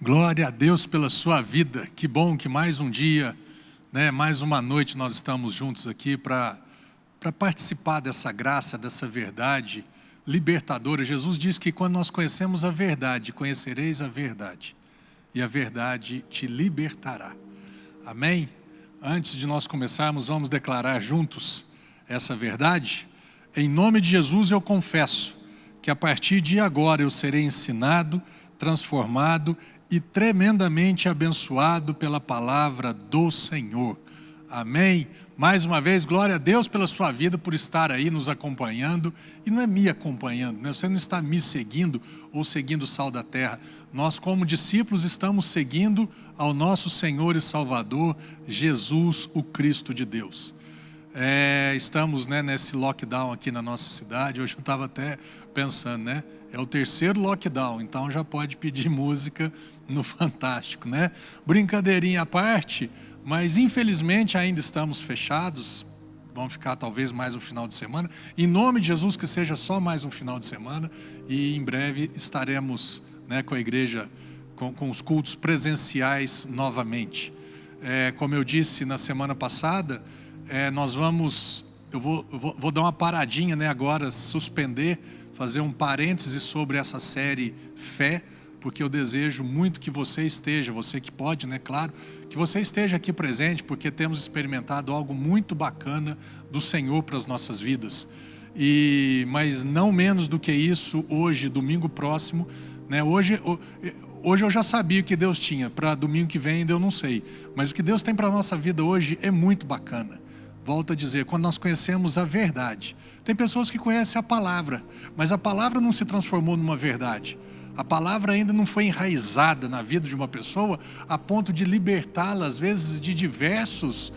Glória a Deus pela sua vida. Que bom que mais um dia, mais uma noite nós estamos juntos aqui para participar dessa graça, dessa verdade libertadora. Jesus disse que quando nós conhecemos a verdade, conhecereis a verdade, e a verdade te libertará. Amém? Antes de nós começarmos, vamos declarar juntos essa verdade. Em nome de Jesus eu confesso que a partir de agora eu serei ensinado, transformado e tremendamente abençoado pela palavra do Senhor. Amém? Mais uma vez, glória a Deus pela sua vida, por estar aí nos acompanhando. E não é me acompanhando, você não está me seguindo ou seguindo o Sal da Terra. Nós, como discípulos, estamos seguindo ao nosso Senhor e Salvador, Jesus, o Cristo de Deus. Estamos nesse lockdown aqui na nossa cidade. Hoje eu estava até pensando, é o terceiro lockdown, então já pode pedir música no Fantástico, Brincadeirinha à parte, mas infelizmente ainda estamos fechados. Vamos ficar talvez mais um final de semana. Em nome de Jesus, que seja só mais um final de semana, e em breve estaremos com a igreja, com os cultos presenciais novamente. Como eu disse na semana passada, eu vou dar uma paradinha agora, suspender, fazer um parêntese sobre essa série Fé, porque eu desejo muito que você que pode, claro, que você esteja aqui presente, porque temos experimentado algo muito bacana do Senhor para as nossas vidas. Mas não menos do que isso, hoje, domingo próximo, hoje eu já sabia o que Deus tinha, para domingo que vem ainda eu não sei, mas o que Deus tem para a nossa vida hoje é muito bacana. Volto a dizer, quando nós conhecemos a verdade. Tem pessoas que conhecem a palavra, mas a palavra não se transformou numa verdade. A palavra ainda não foi enraizada na vida de uma pessoa a ponto de libertá-la, às vezes, de diversos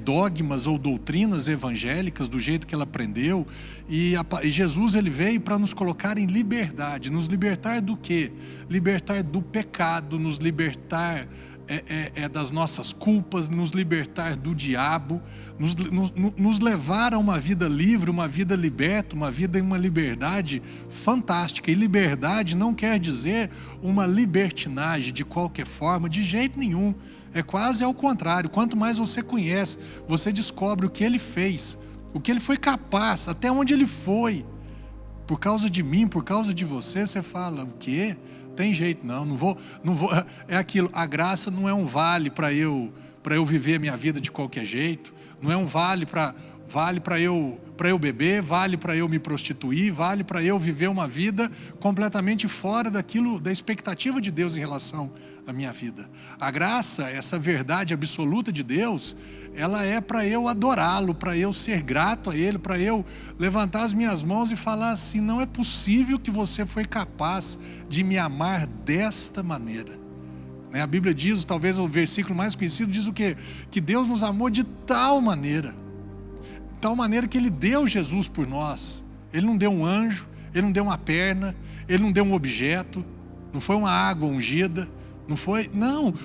dogmas ou doutrinas evangélicas, do jeito que ela aprendeu. E Jesus, ele veio para nos colocar em liberdade. Nos libertar do quê? Libertar do pecado, nos libertar das nossas culpas, nos libertar do diabo, nos levar a uma vida livre, uma vida liberta, uma vida em uma liberdade fantástica. E liberdade não quer dizer uma libertinagem de qualquer forma, de jeito nenhum. É quase ao contrário. Quanto mais você conhece, você descobre o que ele fez, o que ele foi capaz, até onde ele foi. Por causa de mim, por causa de você, você fala, o quê? Tem jeito não vou, é aquilo, a graça não é um vale para eu viver a minha vida de qualquer jeito, não é um vale para eu beber, vale para eu me prostituir, vale para eu viver uma vida completamente fora da expectativa de Deus em relação à minha vida. A graça, essa verdade absoluta de Deus, ela é para eu adorá-lo, para eu ser grato a Ele, para eu levantar as minhas mãos e falar assim, não é possível que você foi capaz de me amar desta maneira. A Bíblia diz, talvez o versículo mais conhecido, diz o quê? Que Deus nos amou de tal maneira que Ele deu Jesus por nós. Ele não deu um anjo, Ele não deu uma perna, Ele não deu um objeto, não foi uma água ungida,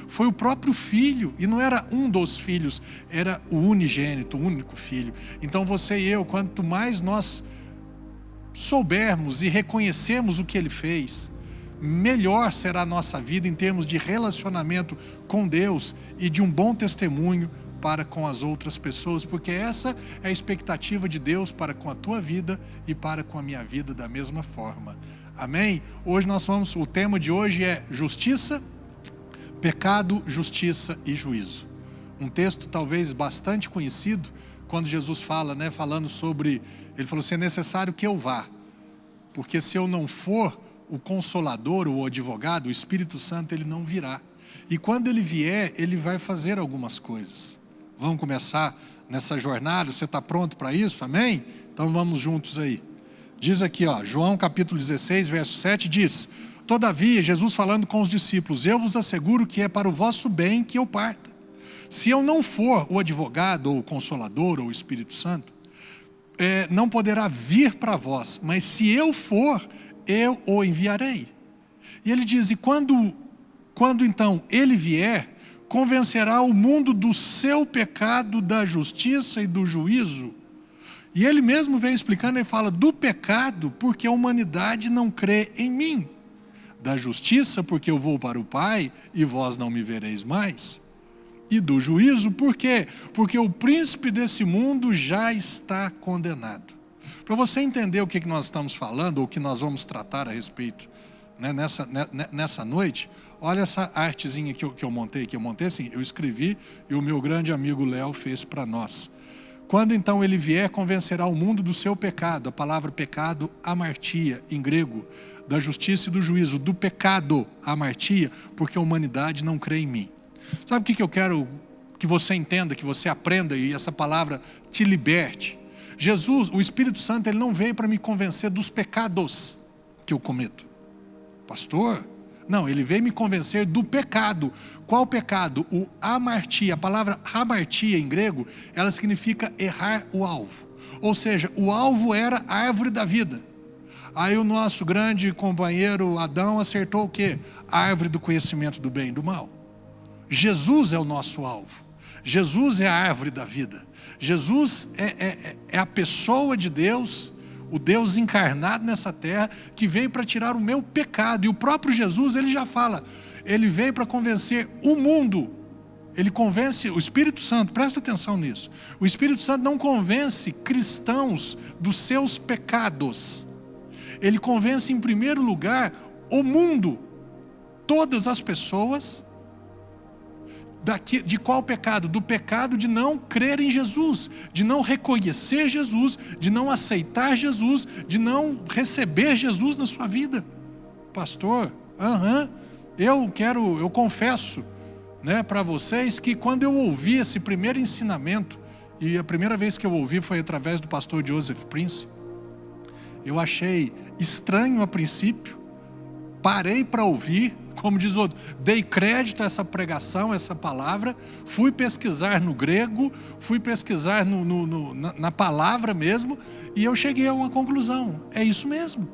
foi o próprio Filho, e não era um dos filhos, era o unigênito, o único Filho. Então você e eu, quanto mais nós soubermos e reconhecermos o que Ele fez, melhor será a nossa vida em termos de relacionamento com Deus e de um bom testemunho para com as outras pessoas, porque essa é a expectativa de Deus para com a tua vida e para com a minha vida da mesma forma. Amém? O tema de hoje é justiça, pecado, justiça e juízo. Um texto talvez bastante conhecido, quando Jesus fala, falando sobre, ele falou assim, é necessário que eu vá, porque se eu não for, o Consolador, o advogado, o Espírito Santo, ele não virá. E quando ele vier, ele vai fazer algumas coisas. Vamos começar nessa jornada, você está pronto para isso? Amém? Então vamos juntos aí. Diz aqui, João capítulo 16, verso 7, diz, todavia, Jesus falando com os discípulos, eu vos asseguro que é para o vosso bem que eu parta. Se eu não for o advogado, ou o Consolador, ou o Espírito Santo, não poderá vir para vós, mas se eu for, eu o enviarei. E ele diz, e quando então ele vier, convencerá o mundo do seu pecado, da justiça e do juízo. E ele mesmo vem explicando, ele fala do pecado, porque a humanidade não crê em mim. da justiça, porque eu vou para o Pai e vós não me vereis mais, e do juízo, por quê? Porque o príncipe desse mundo já está condenado. Para você entender o que nós estamos falando, ou o que nós vamos tratar a respeito, né, nessa noite, olha essa artezinha que eu montei, assim, eu escrevi e o meu grande amigo Léo fez para nós. Quando então ele vier, convencerá o mundo do seu pecado. A palavra pecado, amartia, em grego, da justiça e do juízo, do pecado, amartia, porque a humanidade não crê em mim. Sabe o que eu quero que você entenda, que você aprenda e essa palavra te liberte? Jesus, o Espírito Santo, ele não veio para me convencer dos pecados que eu cometo. Pastor? Não, ele veio me convencer do pecado. Qual pecado? O amartia. A palavra amartia em grego, ela significa errar o alvo. Ou seja, o alvo era a árvore da vida. Aí o nosso grande companheiro Adão acertou o quê? A árvore do conhecimento do bem e do mal. Jesus é o nosso alvo. Jesus é a árvore da vida. Jesus é a pessoa de Deus, o Deus encarnado nessa terra, que veio para tirar o meu pecado. E o próprio Jesus, ele já fala, ele veio para convencer o mundo. Ele convence, o Espírito Santo, presta atenção nisso. O Espírito Santo não convence cristãos dos seus pecados. Ele convence em primeiro lugar o mundo, todas as pessoas. De qual pecado? Do pecado de não crer em Jesus, de não reconhecer Jesus, de não aceitar Jesus, de não receber Jesus na sua vida. Pastor, eu confesso, né, para vocês que quando eu ouvi esse primeiro ensinamento, e a primeira vez que eu ouvi foi através do pastor Joseph Prince, eu achei estranho a princípio, parei para ouvir, como diz o outro, dei crédito a essa pregação, essa palavra, fui pesquisar no grego, fui pesquisar na palavra mesmo, e eu cheguei a uma conclusão, é isso mesmo.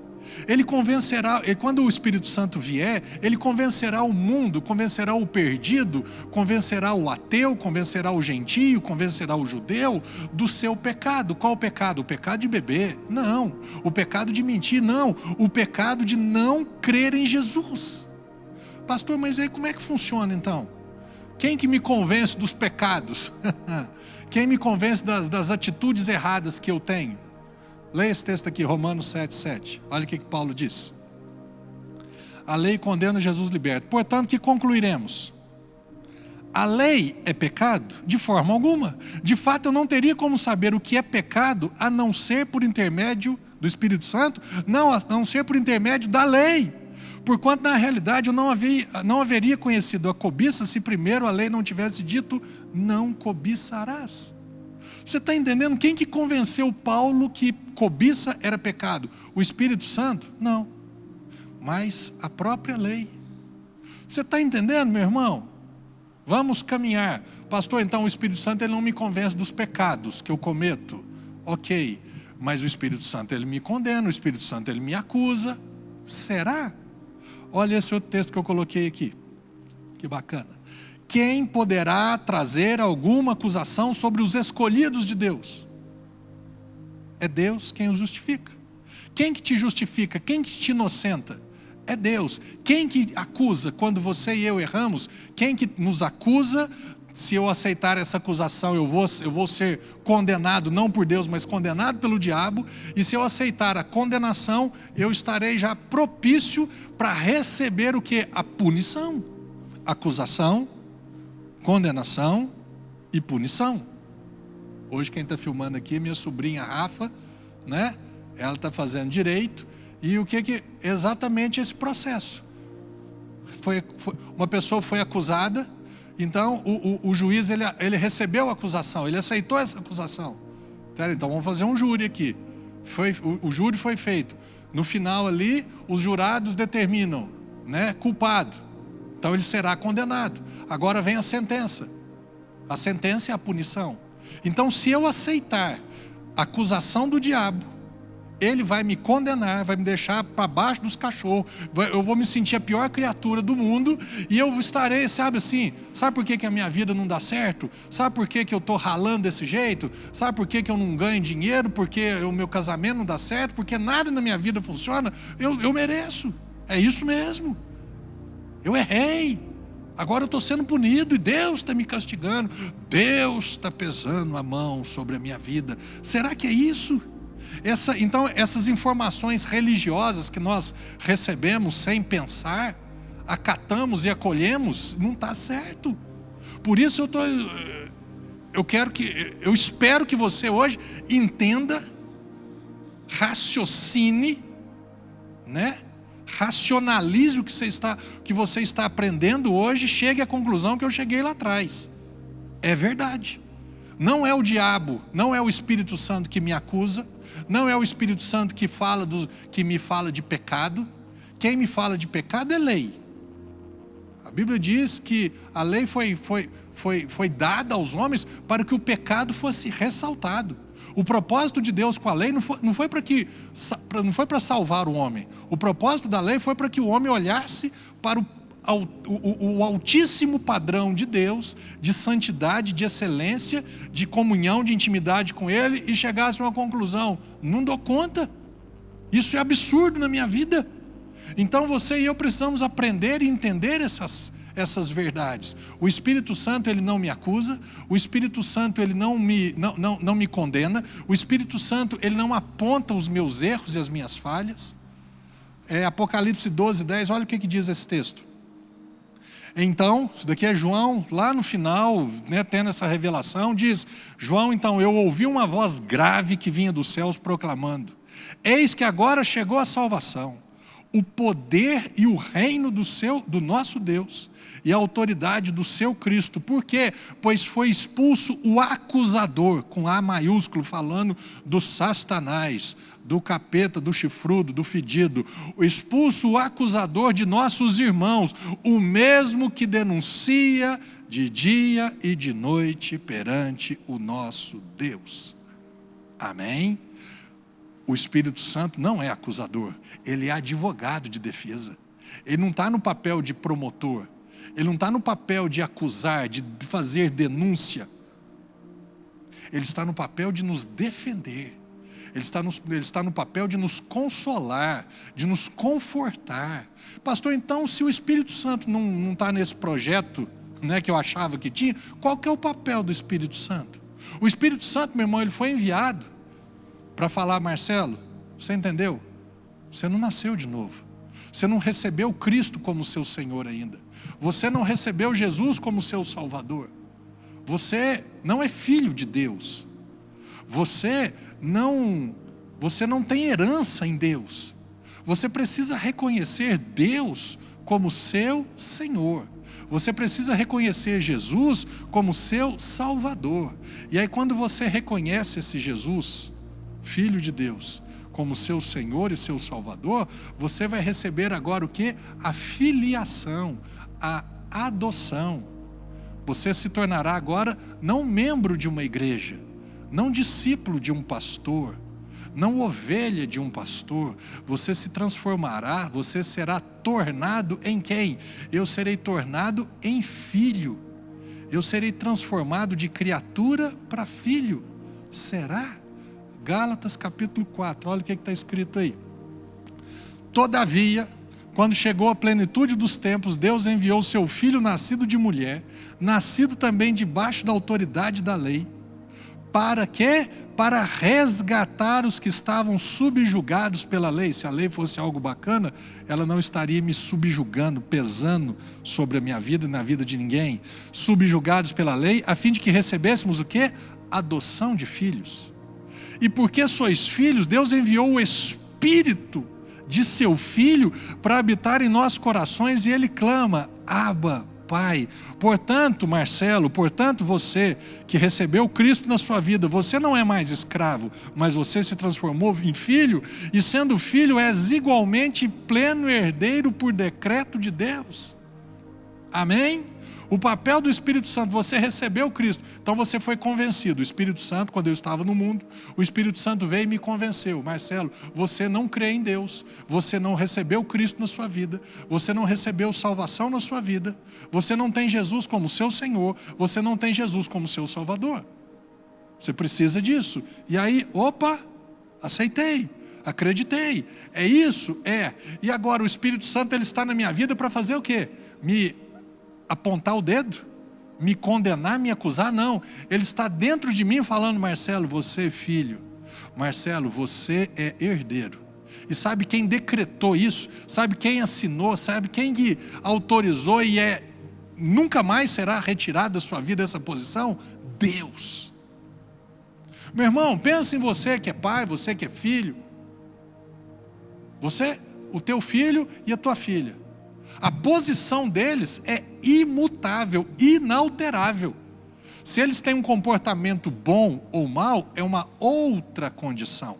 Ele convencerá, e quando o Espírito Santo vier, ele convencerá o mundo, convencerá o perdido, convencerá o ateu, convencerá o gentio, convencerá o judeu do seu pecado. Qual o pecado? O pecado de beber? Não. O pecado de mentir? Não. O pecado de não crer em Jesus. Pastor, mas aí como é que funciona então? Quem que me convence dos pecados? Quem me convence das atitudes erradas que eu tenho? Leia esse texto aqui, Romanos 7:7. Olha o que Paulo diz. A lei condena, Jesus liberta. Portanto, que concluiremos? A lei é pecado? De forma alguma. De fato, eu não teria como saber o que é pecado, a não ser por intermédio do Espírito Santo, não, a não ser por intermédio da lei. Porquanto, na realidade, eu não haveria conhecido a cobiça se primeiro a lei não tivesse dito, não cobiçarás. Você está entendendo? Quem que convenceu Paulo que cobiça era pecado? O Espírito Santo? Não. Mas a própria lei. Você está entendendo, meu irmão? Vamos caminhar. Pastor, então o Espírito Santo ele não me convence dos pecados que eu cometo. Ok. Mas o Espírito Santo ele me condena, o Espírito Santo ele me acusa. Será? Olha esse outro texto que eu coloquei aqui. Que bacana. Quem poderá trazer alguma acusação sobre os escolhidos de Deus? É Deus quem os justifica. Quem que te justifica? Quem que te inocenta? É Deus. Quem que acusa quando você e eu erramos? Quem que nos acusa? Se eu aceitar essa acusação, eu vou ser condenado, não por Deus, mas condenado pelo diabo. E se eu aceitar a condenação, eu estarei já propício para receber o que? A punição. Acusação, condenação e punição. Hoje quem está filmando aqui é minha sobrinha Rafa, né? Ela está fazendo direito. E o que exatamente esse processo? Uma pessoa foi acusada, então o juiz ele recebeu a acusação, ele aceitou essa acusação. Então vamos fazer um júri aqui. O júri foi feito. No final ali, os jurados determinam, né, culpado. Então ele será condenado. Agora vem a sentença. A sentença é a punição. Então se eu aceitar a acusação do diabo, ele vai me condenar, vai me deixar para baixo dos cachorros, eu vou me sentir a pior criatura do mundo, e eu estarei, sabe assim, sabe por que a minha vida não dá certo? Sabe por que eu estou ralando desse jeito? Sabe por que eu não ganho dinheiro? Porque o meu casamento não dá certo? Porque nada na minha vida funciona? Eu mereço. É isso mesmo. Eu errei. Agora eu estou sendo punido e Deus está me castigando. Deus está pesando a mão sobre a minha vida. Será que é isso? Então, essas informações religiosas que nós recebemos sem pensar, acatamos e acolhemos, não está certo. Por isso eu espero que você hoje entenda, raciocine, né? Racionalize o que você está aprendendo hoje, chegue à conclusão que eu cheguei lá atrás. É verdade. Não é o diabo, não é o Espírito Santo que me acusa, não é o Espírito Santo que me fala de pecado. Quem me fala de pecado é lei. A Bíblia diz que a lei foi dada aos homens para que o pecado fosse ressaltado. O propósito de Deus com a lei não foi para salvar o homem. O propósito da lei foi para que o homem olhasse para o altíssimo padrão de Deus, de santidade, de excelência, de comunhão, de intimidade com Ele, e chegasse a uma conclusão: não dou conta, isso é absurdo na minha vida. Então você e eu precisamos aprender e entender essas verdades. O Espírito Santo, ele não me acusa. O Espírito Santo, ele não me condena. O Espírito Santo, ele não aponta os meus erros e as minhas falhas. Apocalipse 12:10, olha o que diz esse texto. Então, isso daqui é João, lá no final, né, tendo essa revelação, diz: João, então, eu ouvi uma voz grave que vinha dos céus proclamando: eis que agora chegou a salvação, o poder e o reino do nosso Deus, e a autoridade do seu Cristo. Por quê? Pois foi expulso o acusador, com A maiúsculo, falando do Satanás, do capeta, do chifrudo, do fedido. Expulso o acusador de nossos irmãos, o mesmo que denuncia de dia e de noite perante o nosso Deus. Amém? O Espírito Santo não é acusador, ele é advogado de defesa. Ele não está no papel de promotor, ele não está no papel de acusar, de fazer denúncia. Ele está no papel de nos defender. Ele está no papel de nos consolar, de nos confortar. Pastor, então, se o Espírito Santo não está nesse projeto, né, que eu achava que tinha, qual que é o papel do Espírito Santo? O Espírito Santo, meu irmão, ele foi enviado para falar: Marcelo, você entendeu? Você não nasceu de novo. Você não recebeu Cristo como seu Senhor ainda. Você não recebeu Jesus como seu Salvador. Você não é filho de Deus. Você não tem herança em Deus. Você precisa reconhecer Deus como seu Senhor. Você precisa reconhecer Jesus como seu Salvador. E aí, quando você reconhece esse Jesus, Filho de Deus, como seu Senhor e seu Salvador, você vai receber agora o quê? A filiação, a adoção. Você se tornará agora não membro de uma igreja, não discípulo de um pastor, não ovelha de um pastor. Você se transformará, você será tornado em quem? Eu serei tornado em filho. Eu serei transformado de criatura para filho. Será? Gálatas capítulo 4, olha o que está escrito aí. Todavia, quando chegou a plenitude dos tempos, Deus enviou seu filho nascido de mulher, nascido também debaixo da autoridade da lei. Para quê? Para resgatar os que estavam subjugados pela lei. Se a lei fosse algo bacana, ela não estaria me subjugando, pesando sobre a minha vida e na vida de ninguém. Subjugados pela lei, a fim de que recebêssemos o quê? Adoção de filhos. E porque sois filhos, Deus enviou o Espírito de seu Filho para habitar em nossos corações, e Ele clama: Abba, Pai. Portanto, Marcelo, portanto, você que recebeu Cristo na sua vida, você não é mais escravo, mas você se transformou em filho, e sendo filho, és igualmente pleno herdeiro por decreto de Deus. Amém? O papel do Espírito Santo: você recebeu Cristo, então você foi convencido. O Espírito Santo, quando eu estava no mundo, o Espírito Santo veio e me convenceu: Marcelo, você não crê em Deus, você não recebeu Cristo na sua vida, você não recebeu salvação na sua vida, você não tem Jesus como seu Senhor, você não tem Jesus como seu Salvador. Você precisa disso. E aí, opa, aceitei. Acreditei. É isso? É. E agora o Espírito Santo ele está na minha vida para fazer o quê? Me apontar o dedo? Me condenar, me acusar? Não. Ele está dentro de mim falando: Marcelo, você é filho. Marcelo, você é herdeiro. E sabe quem decretou isso? Sabe quem assinou? Sabe quem que autorizou e nunca mais será retirado da sua vida essa posição? Deus. Meu irmão, pensa em você que é pai, você que é filho. Você, o teu filho e a tua filha. A posição deles é imutável, inalterável. Se eles têm um comportamento bom ou mau, é uma outra condição.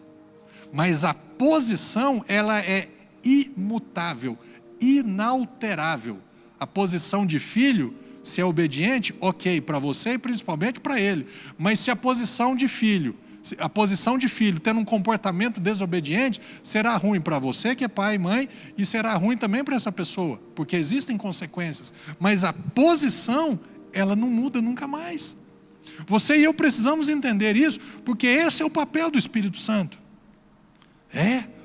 Mas a posição, ela é imutável, inalterável. A posição de filho, se é obediente, ok, para você e principalmente para ele. Mas se a posição de filho tendo um comportamento desobediente, será ruim para você que é pai e mãe, e será ruim também para essa pessoa, porque existem consequências. Mas a posição, ela não muda nunca mais. Você e eu precisamos entender isso, porque esse é o papel do Espírito Santo.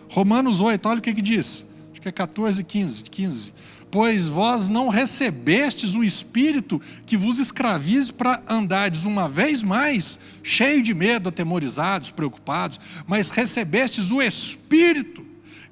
Romanos 8, olha o que diz. Acho que é 14, 15. Pois vós não recebestes o Espírito que vos escravize para andardes uma vez mais, cheio de medo, atemorizados, preocupados, mas recebestes o Espírito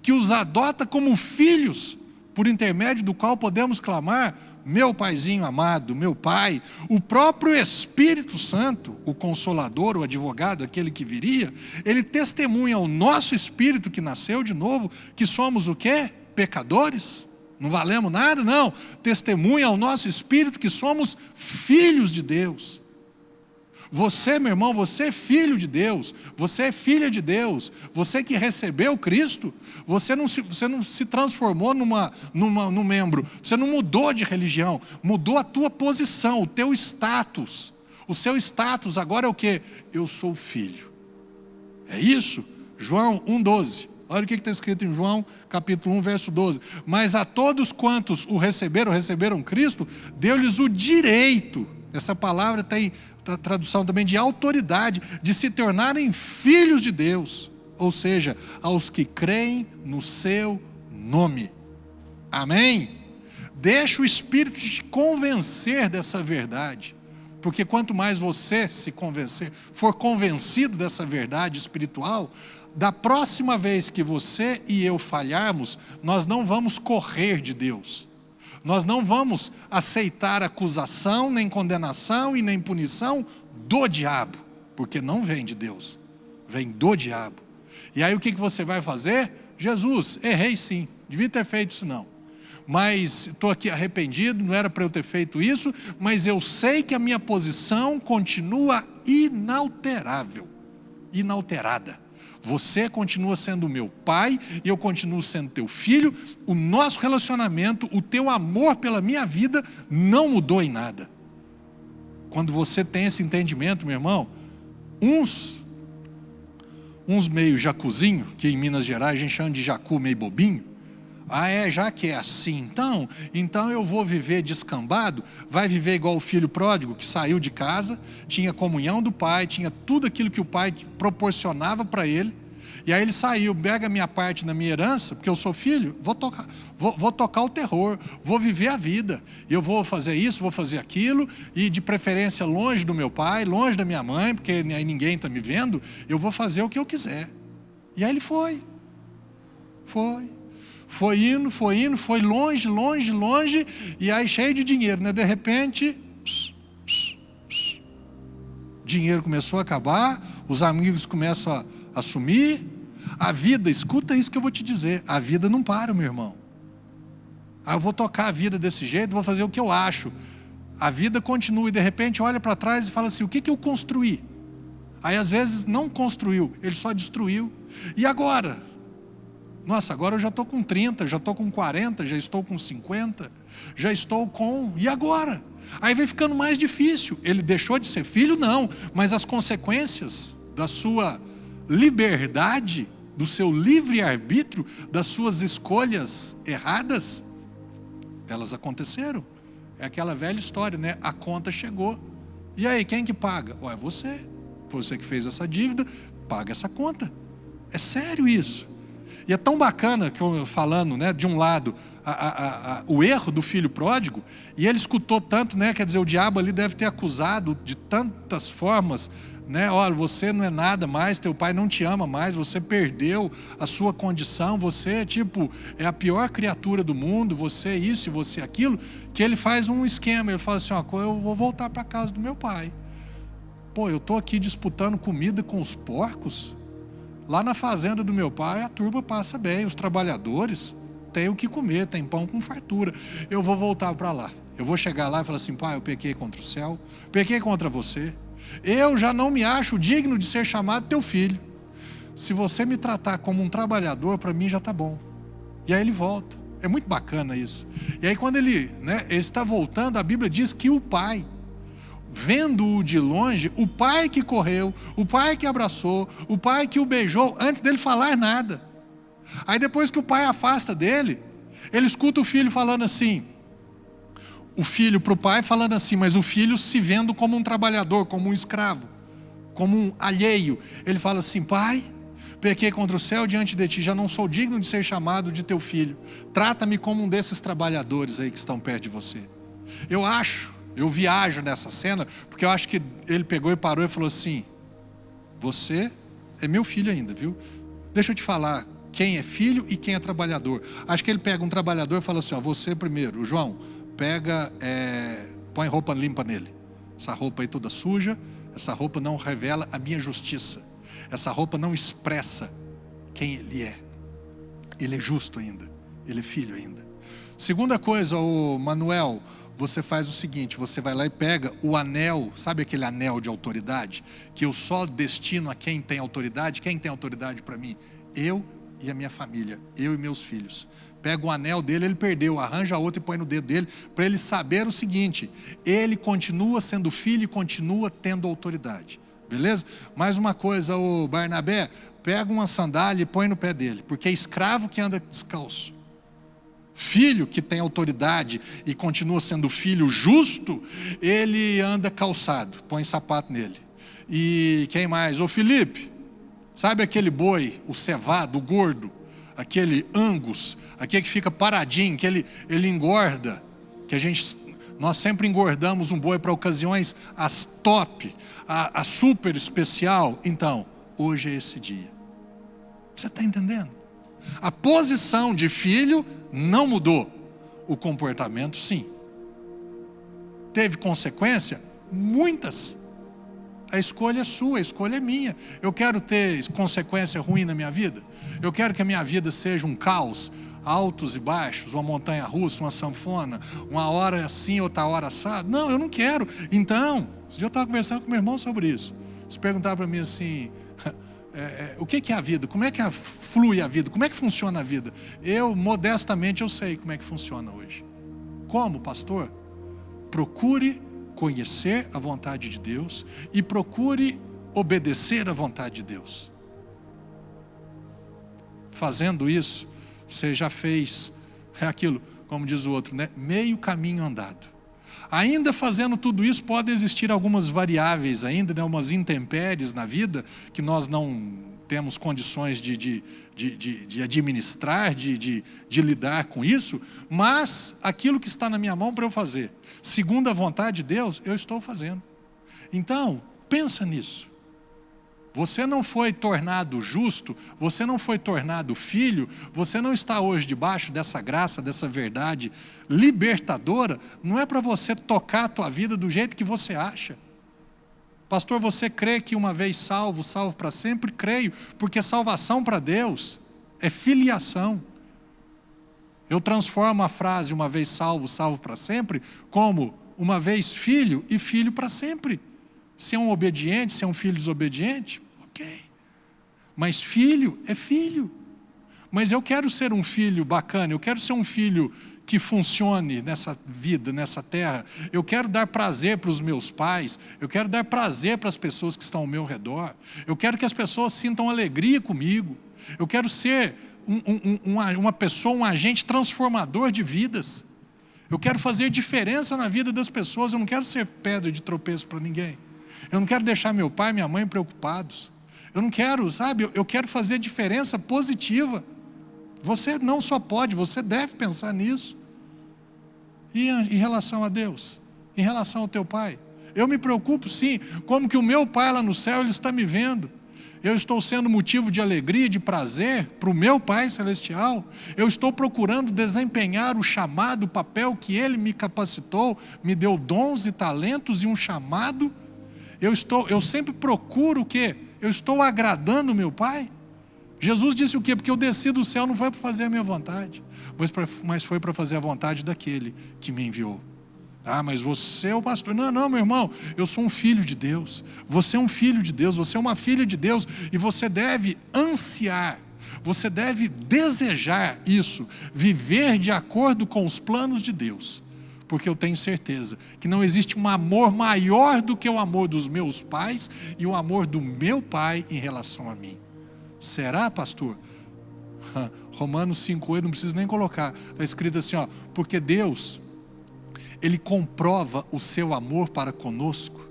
que os adota como filhos, por intermédio do qual podemos clamar: meu paizinho amado, meu pai. O próprio Espírito Santo, o Consolador, o advogado, aquele que viria, ele testemunha ao nosso espírito que nasceu de novo, que somos o quê? Pecadores? Não valemos nada? Não. Testemunha ao nosso espírito que somos filhos de Deus. Você, meu irmão, você é filho de Deus, você é filha de Deus, você que recebeu Cristo, você não se transformou num membro, você não mudou de religião, mudou a tua posição, o teu status. O seu status agora é o quê? Eu sou filho. É isso? João 1,12. Olha o que está escrito em João, capítulo 1, verso 12. Mas a todos quantos o receberam Cristo, deu-lhes o direito. Essa palavra tem a tradução também de autoridade, de se tornarem filhos de Deus. Ou seja, aos que creem no seu nome. Amém? Deixa o Espírito te convencer dessa verdade. Porque quanto mais você for convencido dessa verdade espiritual, da próxima vez que você e eu falharmos, nós não vamos correr de Deus. Nós não vamos aceitar acusação, nem condenação e nem punição do diabo, porque não vem de Deus, vem do diabo. E aí o que você vai fazer? Jesus, errei sim, devia ter feito isso não. Mas estou aqui arrependido, não era para eu ter feito isso, mas eu sei que a minha posição continua inalterável, inalterada. Você continua sendo meu pai e eu continuo sendo teu filho. O nosso relacionamento, o teu amor pela minha vida não mudou em nada. Quando você tem esse entendimento, meu irmão, uns meio jacuzinho, que em Minas Gerais a gente chama de jacu meio bobinho. Já que é assim, então eu vou viver descambado. Vai viver igual o filho pródigo que saiu de casa, tinha comunhão do pai, tinha tudo aquilo que o pai proporcionava para ele, e aí ele saiu: pega a minha parte na minha herança, porque eu sou filho, vou tocar o terror, vou viver a vida, eu vou fazer isso, vou fazer aquilo, e de preferência longe do meu pai, longe da minha mãe, porque aí ninguém está me vendo, eu vou fazer o que eu quiser. E aí ele foi indo, foi longe, e aí cheio de dinheiro, né? De repente, dinheiro começou a acabar, os amigos começam a sumir, a vida, escuta isso que eu vou te dizer, a vida não para, meu irmão. Eu vou tocar a vida desse jeito, vou fazer o que eu acho. A vida continua, e de repente olha para trás e fala assim: o que eu construí? Aí às vezes não construiu, ele só destruiu. E agora? Nossa, agora eu já estou com 30, já estou com 40, já estou com 50, já estou com... E agora? Aí vai ficando mais difícil. Ele deixou de ser filho? Não. Mas as consequências da sua liberdade, do seu livre-arbítrio, das suas escolhas erradas, elas aconteceram. É aquela velha história, né? A conta chegou. E aí, quem que paga? É você. Foi você que fez essa dívida, paga essa conta. É sério isso. E é tão bacana que eu falando, né, de um lado, o erro do filho pródigo, e ele escutou tanto, né, quer dizer, o diabo ali deve ter acusado de tantas formas, né, olha, você não é nada mais, teu pai não te ama mais, você perdeu a sua condição, você, tipo, é a pior criatura do mundo, você é isso e você é aquilo, que ele faz um esquema, ele fala assim, ó, eu vou voltar para a casa do meu pai. Pô, eu estou aqui disputando comida com os porcos. Lá na fazenda do meu pai, a turma passa bem, os trabalhadores têm o que comer, tem pão com fartura. Eu vou voltar para lá. Eu vou chegar lá e falar assim, pai, eu pequei contra o céu, pequei contra você. Eu já não me acho digno de ser chamado teu filho. Se você me tratar como um trabalhador, para mim já está bom. E aí ele volta. É muito bacana isso. E aí quando ele está voltando, a Bíblia diz que o pai, vendo-o de longe, o pai que correu, o pai que abraçou, o pai que o beijou, antes dele falar nada. Aí depois que o pai afasta dele, ele escuta o filho falando assim, o filho para o pai falando assim, mas o filho se vendo como um trabalhador, como um escravo, como um alheio. Ele fala assim, pai, pequei contra o céu diante de ti, já não sou digno de ser chamado de teu filho. Trata-me como um desses trabalhadores aí que estão perto de você. Eu viajo nessa cena, porque eu acho que ele pegou e parou e falou assim, você é meu filho ainda, viu? Deixa eu te falar, quem é filho e quem é trabalhador. Acho que ele pega um trabalhador e fala assim, ó, você primeiro, o João, pega, põe roupa limpa nele. Essa roupa aí toda suja, essa roupa não revela a minha justiça. Essa roupa não expressa quem ele é. Ele é justo ainda, ele é filho ainda. Segunda coisa, o Manuel, você faz o seguinte, você vai lá e pega o anel, sabe aquele anel de autoridade? Que eu só destino a quem tem autoridade. Quem tem autoridade para mim? Eu e a minha família, eu e meus filhos. Pega o anel dele, ele perdeu, arranja outro e põe no dedo dele, para ele saber o seguinte, ele continua sendo filho e continua tendo autoridade. Beleza? Mais uma coisa, o Barnabé, pega uma sandália e põe no pé dele, porque é escravo que anda descalço. Filho que tem autoridade e continua sendo filho justo, ele anda calçado, põe sapato nele. E quem mais? Ô Felipe, sabe aquele boi, o cevado, o gordo, aquele Angus, aquele que fica paradinho, que ele engorda, que nós sempre engordamos um boi para ocasiões as top, a super especial. Então, hoje é esse dia. Você está entendendo? A posição de filho não mudou, o comportamento sim. Teve consequência? Muitas. A escolha é sua, a escolha é minha. Eu quero ter consequência ruim na minha vida? Eu quero que a minha vida seja um caos, altos e baixos, uma montanha russa, uma sanfona, uma hora assim, outra hora assado? Não, eu não quero. Então, eu estava conversando com meu irmão sobre isso. Se perguntar para mim assim, o que é a vida? Como é que flui a vida? Como é que funciona a vida? Modestamente, eu sei como é que funciona hoje. Como, pastor? Procure conhecer a vontade de Deus e procure obedecer à vontade de Deus. Fazendo isso, você já fez aquilo, como diz o outro, né? Meio caminho andado. Ainda fazendo tudo isso, podem existir algumas variáveis ainda, né? Umas intempéries na vida, que nós não temos condições de administrar, de lidar com isso, mas aquilo que está na minha mão para eu fazer, segundo a vontade de Deus, eu estou fazendo. Então, pensa nisso. Você não foi tornado justo, você não foi tornado filho, você não está hoje debaixo dessa graça, dessa verdade libertadora, não é para você tocar a tua vida do jeito que você acha. Pastor, você crê que uma vez salvo, salvo para sempre? Creio, porque salvação para Deus é filiação. Eu transformo a frase uma vez salvo, salvo para sempre, como uma vez filho e filho para sempre. Se é um obediente, se é um filho desobediente, ok. Mas filho é filho. Mas eu quero ser um filho bacana, eu quero ser um filho que funcione nessa vida, nessa terra. Eu quero dar prazer para os meus pais, eu quero dar prazer para as pessoas que estão ao meu redor. Eu quero que as pessoas sintam alegria comigo. Eu quero ser uma pessoa, um agente transformador de vidas. Eu quero fazer diferença na vida das pessoas, eu não quero ser pedra de tropeço para ninguém. Eu não quero deixar meu pai e minha mãe preocupados. Eu não quero, sabe, eu quero fazer diferença positiva. Você não só pode, você deve pensar nisso. E em relação a Deus? Em relação ao teu Pai? Eu me preocupo sim, como que o meu Pai lá no céu, Ele está me vendo. Eu estou sendo motivo de alegria, de prazer para o meu Pai Celestial. Eu estou procurando desempenhar o chamado, o papel que Ele me capacitou, me deu dons e talentos e um chamado. Eu sempre procuro o quê? Eu estou agradando o meu Pai? Jesus disse o quê? Porque eu desci do céu não foi para fazer a minha vontade, mas foi para fazer a vontade daquele que me enviou. Ah, mas você é o pastor. Não, meu irmão, eu sou um filho de Deus. Você é um filho de Deus, você é uma filha de Deus. E você deve ansiar, você deve desejar isso, viver de acordo com os planos de Deus. Porque eu tenho certeza que não existe um amor maior do que o amor dos meus pais e o amor do meu Pai em relação a mim. Será, pastor? Romanos 5,8, não preciso nem colocar. Está escrito assim, ó, porque Deus, Ele comprova o seu amor para conosco,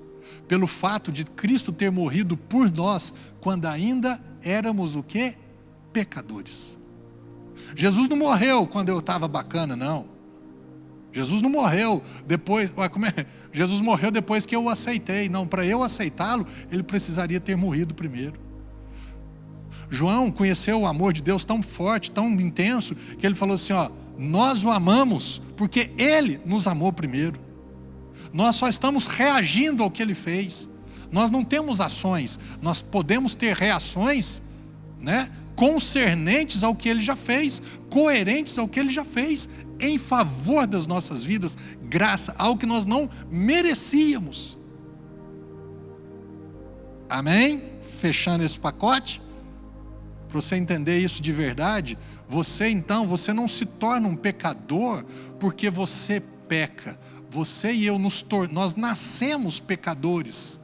pelo fato de Cristo ter morrido por nós, quando ainda éramos o quê? Pecadores. Jesus não morreu quando eu estava bacana, não. Jesus não morreu depois, Jesus morreu depois que eu o aceitei. Não, para eu aceitá-lo, Ele precisaria ter morrido primeiro. João conheceu o amor de Deus tão forte, tão intenso, que ele falou assim, ó, nós o amamos porque Ele nos amou primeiro. Nós só estamos reagindo ao que Ele fez. Nós não temos ações, nós podemos ter reações, né, concernentes ao que Ele já fez, coerentes ao que Ele já fez, em favor das nossas vidas, graça, algo que nós não merecíamos. Amém? Fechando esse pacote. Para você entender isso de verdade, você não se torna um pecador porque você peca. Você e eu, nós nascemos pecadores.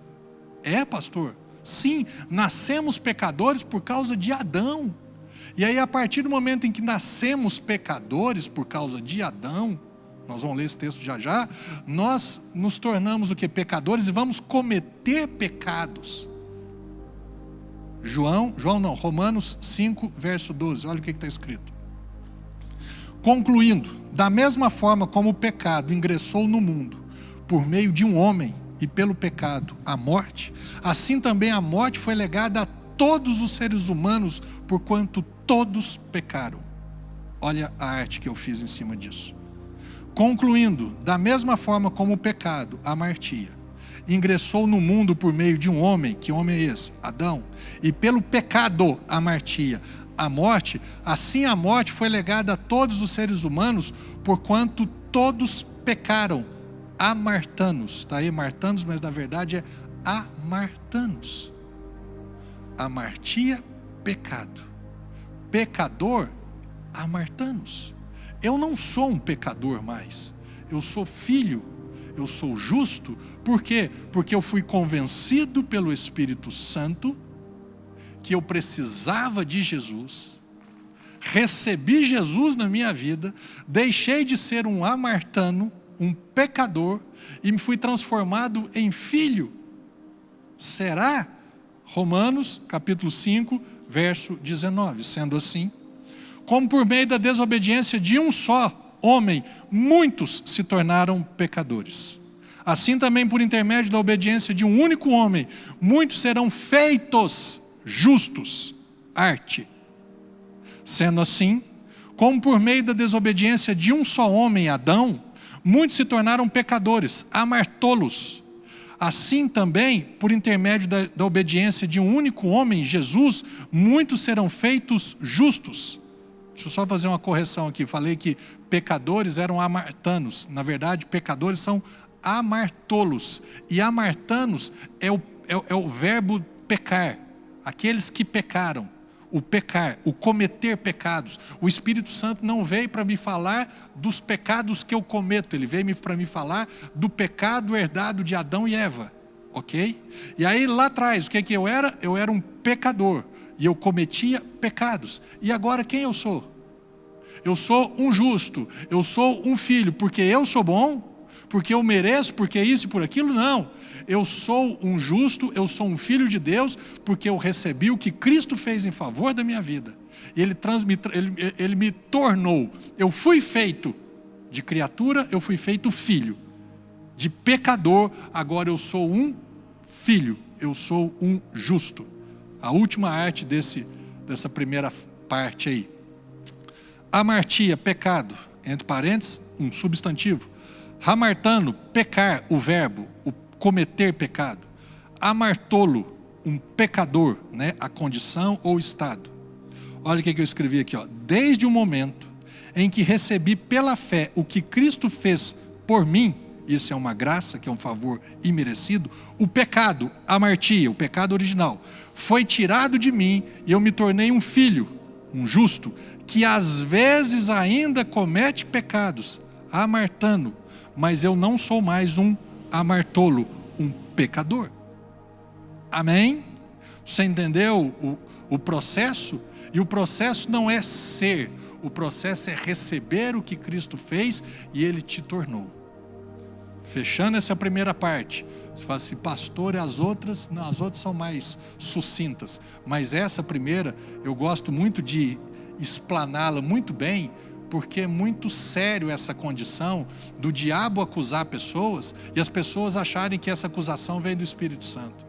É, pastor? Sim, nascemos pecadores por causa de Adão. E aí, a partir do momento em que nascemos pecadores por causa de Adão, nós vamos ler esse texto já já, nós nos tornamos o quê? Pecadores e vamos cometer pecados. Romanos 5, verso 12, olha o que está escrito. Concluindo, da mesma forma como o pecado ingressou no mundo, por meio de um homem, e pelo pecado a morte, assim também a morte foi legada a todos os seres humanos, porquanto todos pecaram. Olha a arte que eu fiz em cima disso. Concluindo, da mesma forma como o pecado, a amartia, ingressou no mundo por meio de um homem, que homem é esse? Adão, e pelo pecado, a amartia, a morte, assim a morte foi legada a todos os seres humanos, porquanto todos pecaram, amartanos, está aí martanos, mas na verdade é amartanos. Amartia, pecado. Pecador, amartanos. Eu não sou um pecador mais, eu sou filho, eu sou justo. Por quê? Porque eu fui convencido pelo Espírito Santo que eu precisava de Jesus, recebi Jesus na minha vida, deixei de ser um amartano, um pecador, e me fui transformado em filho. Será? Romanos capítulo 5, verso 19, sendo assim, como por meio da desobediência de um só homem, muitos se tornaram pecadores. Assim também por intermédio da obediência de um único homem, muitos serão feitos justos. Arte. Sendo assim, como por meio da desobediência de um só homem, Adão, muitos se tornaram pecadores, amartolos. Assim também, por intermédio da obediência de um único homem, Jesus, muitos serão feitos justos. Deixa eu só fazer uma correção aqui. Falei que pecadores eram amartanos. Na verdade, pecadores são amartolos. E amartanos é o verbo pecar. Aqueles que pecaram. O pecar, o cometer pecados. O Espírito Santo não veio para me falar dos pecados que eu cometo. Ele veio para me falar do pecado herdado de Adão e Eva. Ok? E aí lá atrás, o que eu era? Eu era um pecador. E eu cometia pecados. E agora quem eu sou? Eu sou um justo. Eu sou um filho. Porque eu sou bom? porque eu mereço, porque isso e por aquilo, não. Eu sou um justo, eu sou um filho de Deus, porque eu recebi o que Cristo fez em favor da minha vida. Ele me tornou, eu fui feito de criatura, eu fui feito filho. De pecador, agora eu sou um filho, eu sou um justo. A última arte dessa primeira parte aí. Amartia, pecado, entre parênteses, um substantivo. Hamartano, pecar, o verbo, o cometer pecado. Amartolo, um pecador, né? A condição ou estado. Olha o que eu escrevi aqui, ó. Desde o momento em que recebi pela fé o que Cristo fez por mim, isso é uma graça, que é um favor imerecido, o pecado, amartia, o pecado original, foi tirado de mim e eu me tornei um filho, um justo, que às vezes ainda comete pecados, amartano, mas eu não sou mais um amartolo, um pecador. Amém? Você entendeu o processo? E o processo não é ser, o processo é receber o que Cristo fez e Ele te tornou. Fechando essa primeira parte, você fala assim, pastor, e as outras? Não, as outras são mais sucintas, mas essa primeira, eu gosto muito de explaná-la muito bem, porque é muito sério essa condição do diabo acusar pessoas e as pessoas acharem que essa acusação vem do Espírito Santo.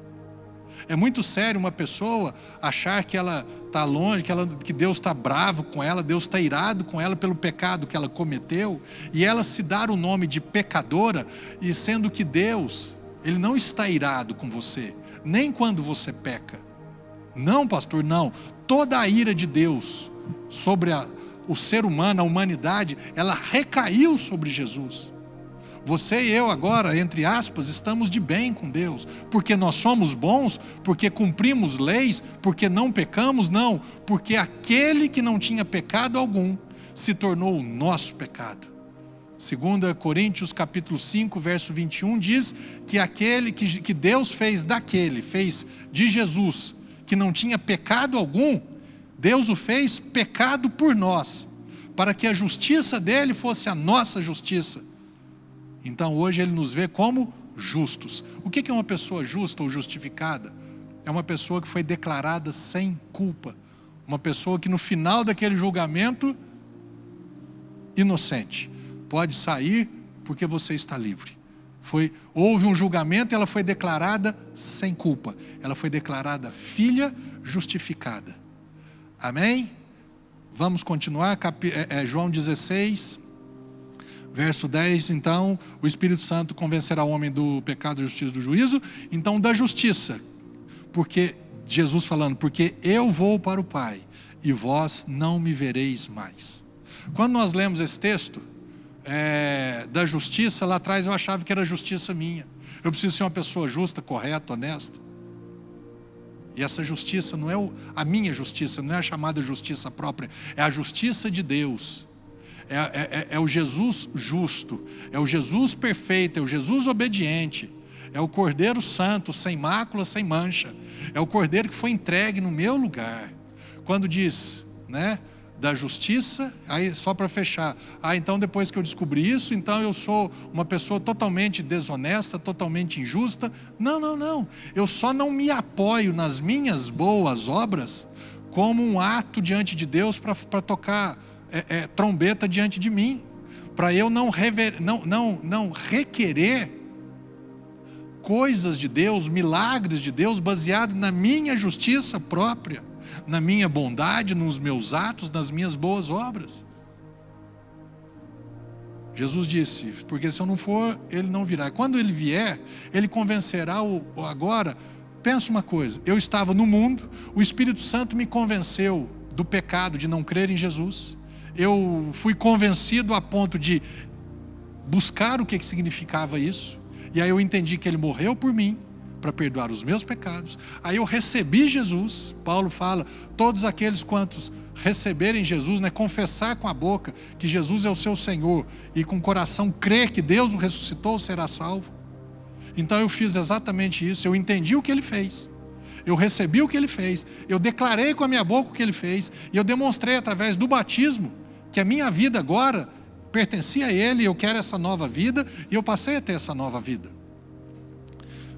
É muito sério uma pessoa achar que ela está longe, que Deus está bravo com ela, Deus está irado com ela pelo pecado que ela cometeu, e ela se dar o nome de pecadora, e sendo que Deus, Ele não está irado com você, nem quando você peca. Não, pastor, não. Toda a ira de Deus sobre o ser humano, a humanidade, ela recaiu sobre Jesus. Você e eu agora, entre aspas, estamos de bem com Deus, porque nós somos bons, porque cumprimos leis, porque não pecamos, não, porque aquele que não tinha pecado algum, se tornou o nosso pecado. 2 Coríntios capítulo 5, verso 21, diz que aquele que Deus fez de Jesus, que não tinha pecado algum, Deus o fez pecado por nós, para que a justiça dele fosse a nossa justiça. Então hoje Ele nos vê como justos. O que é uma pessoa justa ou justificada? É uma pessoa que foi declarada sem culpa. Uma pessoa que no final daquele julgamento, inocente. Pode sair porque você está livre. Houve um julgamento e ela foi declarada sem culpa. Ela foi declarada filha justificada. Amém? Vamos continuar, João 16... Verso 10, então, o Espírito Santo convencerá o homem do pecado, da justiça e do juízo. Então, da justiça, porque, Jesus falando, porque eu vou para o Pai, e vós não me vereis mais. Quando nós lemos esse texto, da justiça, lá atrás eu achava que era justiça minha. Eu preciso ser uma pessoa justa, correta, honesta. E essa justiça não é a minha justiça, não é a chamada justiça própria, é a justiça de Deus. É o Jesus justo, é o Jesus perfeito, é o Jesus obediente, é o Cordeiro Santo, sem mácula, sem mancha, é o Cordeiro que foi entregue no meu lugar. Quando diz, né, da justiça, aí só para fechar, então depois que eu descobri isso, então eu sou uma pessoa totalmente desonesta, totalmente injusta. Não, eu só não me apoio nas minhas boas obras como um ato diante de Deus para tocar trombeta diante de mim, para eu não requerer coisas de Deus, milagres de Deus, baseado na minha justiça própria, na minha bondade, nos meus atos, nas minhas boas obras. Jesus disse, porque se eu não for, Ele não virá. Quando Ele vier, Ele convencerá agora. Pensa uma coisa, eu estava no mundo, o Espírito Santo me convenceu do pecado de não crer em Jesus. Eu fui convencido a ponto de buscar o que significava isso. E aí eu entendi que Ele morreu por mim, para perdoar os meus pecados. Aí eu recebi Jesus. Paulo fala, todos aqueles quantos receberem Jesus, né, confessar com a boca que Jesus é o seu Senhor, e com o coração crer que Deus o ressuscitou, será salvo. Então eu fiz exatamente isso, eu entendi o que Ele fez. Eu recebi o que Ele fez, eu declarei com a minha boca o que Ele fez, e eu demonstrei através do batismo, que a minha vida agora pertencia a Ele, eu quero essa nova vida, e eu passei a ter essa nova vida.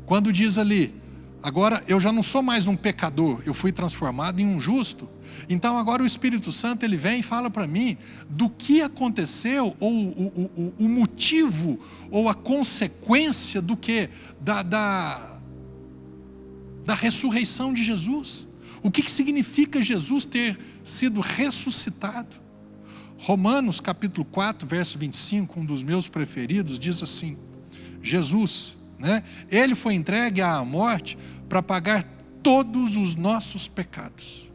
Quando diz ali, agora eu já não sou mais um pecador, eu fui transformado em um justo. Então agora o Espírito Santo ele vem e fala para mim do que aconteceu, ou o motivo, ou a consequência do que? Da ressurreição de Jesus. O que significa Jesus ter sido ressuscitado? Romanos capítulo 4, verso 25, um dos meus preferidos, diz assim, Jesus, ele foi entregue à morte para pagar todos os nossos pecados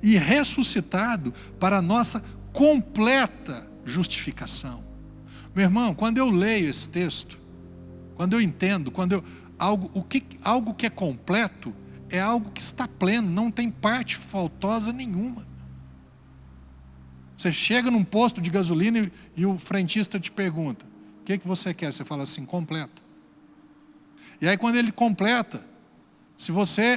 e ressuscitado para a nossa completa justificação. Meu irmão, quando eu leio esse texto, quando eu entendo, algo que é completo é algo que está pleno, não tem parte faltosa nenhuma. Você chega num posto de gasolina e o frentista te pergunta, o que você quer? Você fala assim, completa. E aí quando ele completa,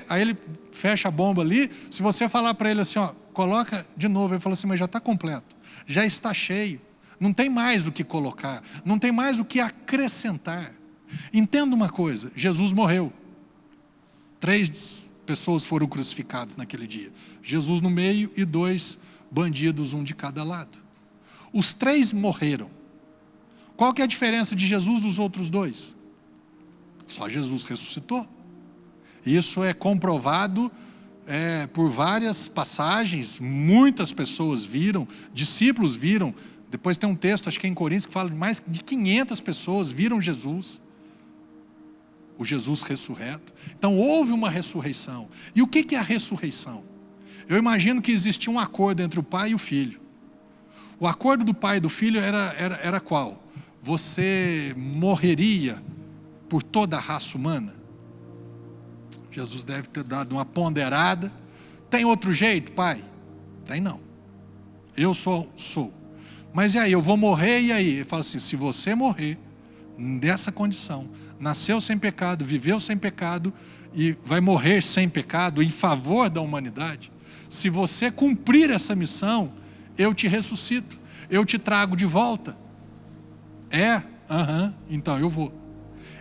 aí ele fecha a bomba ali, se você falar para ele assim, coloca de novo, ele fala assim, mas já está completo, já está cheio, não tem mais o que colocar, não tem mais o que acrescentar. Entenda uma coisa, Jesus morreu, 3 pessoas foram crucificadas naquele dia, Jesus no meio e 2 bandidos, um de cada lado. Os 3 morreram. Qual que é a diferença de Jesus dos outros 2? Só Jesus ressuscitou. Isso é comprovado por várias passagens, muitas pessoas viram, discípulos viram, depois tem um texto, acho que é em Coríntios, que fala de mais de 500 pessoas viram Jesus, o Jesus ressurreto. Então houve uma ressurreição. E o que é a ressurreição? Eu imagino que existia um acordo entre o pai e o filho. O acordo do pai e do filho era qual? Você morreria por toda a raça humana? Jesus deve ter dado uma ponderada. Tem outro jeito, pai? Tem não. Eu sou. Mas e aí, eu vou morrer e aí? Ele fala assim, se você morrer nessa condição, nasceu sem pecado, viveu sem pecado e vai morrer sem pecado em favor da humanidade, se você cumprir essa missão, eu te ressuscito, eu te trago de volta. Então eu vou.